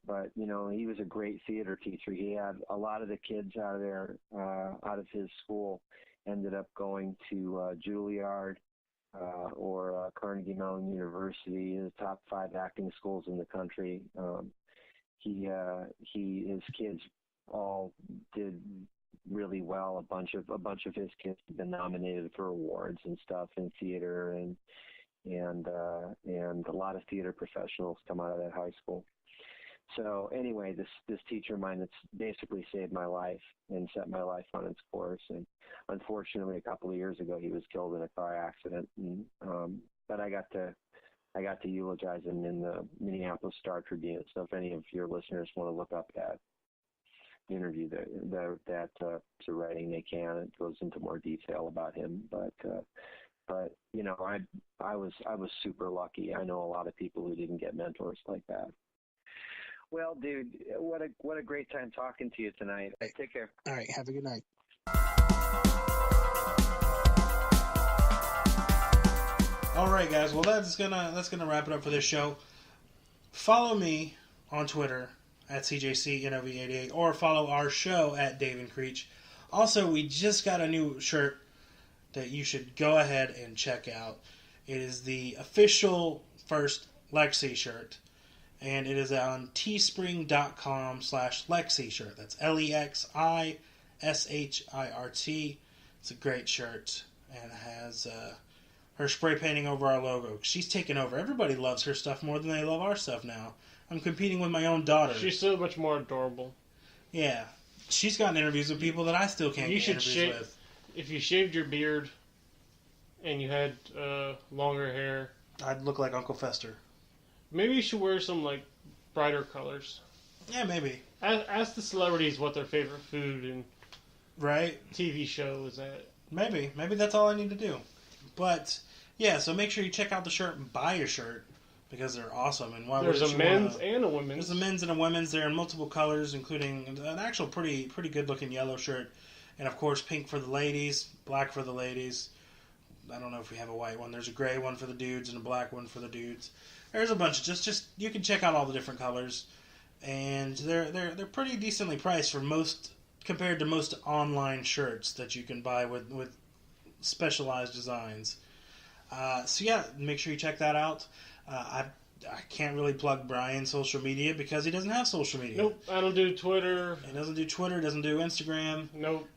but you know, he was a great theater teacher. He had a lot of the kids out of his school ended up going to Juilliard or Carnegie Mellon University, the top 5 acting schools in the country. His kids all did really well. A bunch of his kids have been nominated for awards and stuff in theater, and a lot of theater professionals come out of that high school. So anyway, this teacher of mine that's basically saved my life and set my life on its course. And unfortunately, a couple of years ago, he was killed in a car accident. And, but I got to eulogize him in the Minneapolis Star-Tribune. So if any of your listeners want to look up that interview, that writing, they can. It goes into more detail about him. But But I was super lucky. I know a lot of people who didn't get mentors like that. Well, dude, what a great time talking to you tonight. Take care. All right, have a good night. All right, guys. Well, that's gonna wrap it up for this show. Follow me on Twitter at CJCNOV88 or follow our show at Dave and Creech. Also, we just got a new shirt that you should go ahead and check out. It is the official first Lexi shirt, and it is on teespring.com/Lexi shirt. That's LEXISHIRT. It's a great shirt, and it has her spray painting over our logo. She's taken over. Everybody loves her stuff more than they love our stuff now. I'm competing with my own daughter. She's so much more adorable. Yeah. She's gotten interviews with people that I still can't get interviews with. If you shaved your beard and you had longer hair, I'd look like Uncle Fester. Maybe you should wear some brighter colors. Yeah, maybe. Ask the celebrities what their favorite food and TV show is at. Maybe that's all I need to do. But yeah, so make sure you check out the shirt and buy a shirt because they're awesome. And there's a men's and a women's. There's a men's and a women's. They're in multiple colors, including an actual pretty good looking yellow shirt, and of course pink for the ladies, black for the ladies. I don't know if we have a white one. There's a gray one for the dudes and a black one for the dudes. There's a bunch. Just you can check out all the different colors, and they're pretty decently priced for most compared to most online shirts that you can buy with specialized designs. So yeah, make sure you check that out. I can't really plug Brian's social media because he doesn't have social media. Nope, I don't do Twitter. He doesn't do Twitter, doesn't do Instagram. Nope.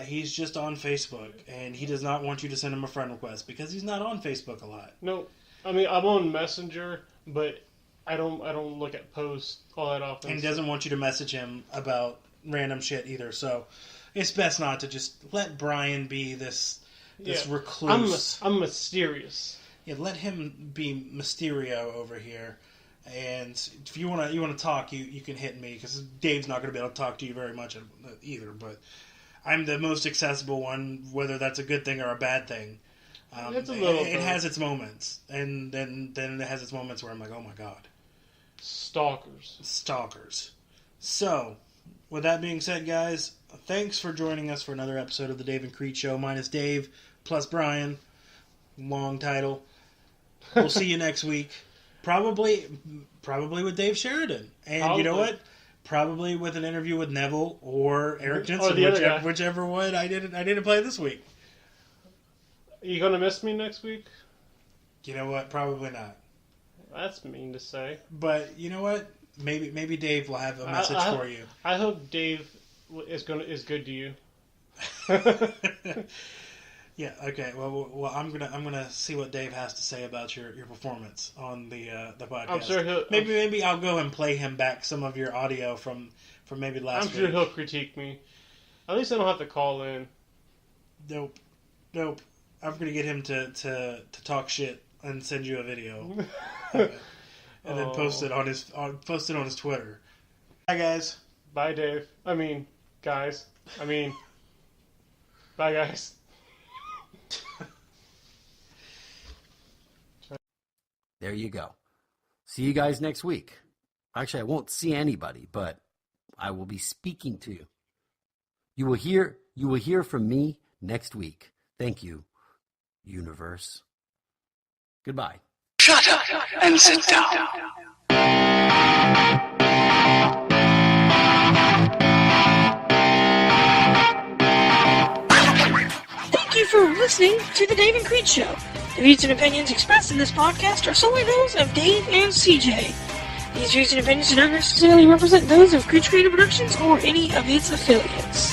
He's just on Facebook, and he does not want you to send him a friend request because he's not on Facebook a lot. Nope. I mean, I'm on Messenger, but I don't look at posts all that often. And he doesn't want you to message him about random shit either, so it's best not to just let Brian be this recluse. I'm mysterious. Yeah, let him be Mysterio over here. And if you want to talk, you can hit me because Dave's not going to be able to talk to you very much either. But I'm the most accessible one, whether that's a good thing or a bad thing. It's a little. It has its moments, and then it has its moments where I'm like, oh my god, stalkers. So, with that being said, guys, thanks for joining us for another episode of the Dave and Creech Show. Minus Dave plus Brian. Long title. We'll see you next week. Probably with Dave Sheridan. And you know what? Probably with an interview with Neville or Erik Jensen, whichever one I didn't play this week. Are you going to miss me next week? You know what? Probably not. That's mean to say. But you know what? Maybe Dave will have a message for you. I hope Dave is good to you. Yeah. Okay. Well, I'm gonna see what Dave has to say about your performance on the podcast. I'm sure maybe I'll go and play him back some of your audio from maybe last week. I'm sure he'll critique me. At least I don't have to call in. Nope. I'm gonna get him to talk shit and send you a video, and then post it on his Twitter. Bye, guys. Bye, Dave. Guys. Bye, guys. There you go. See you guys next week. Actually, I won't see anybody, but I will be speaking to you. You will hear from me next week. Thank you, universe. Goodbye. Shut up and sit down. Thank you for listening to the Dave and Creech Show. The views and opinions expressed in this podcast are solely those of Dave and CJ. These views and opinions do not necessarily represent those of Creech Creative Productions or any of its affiliates.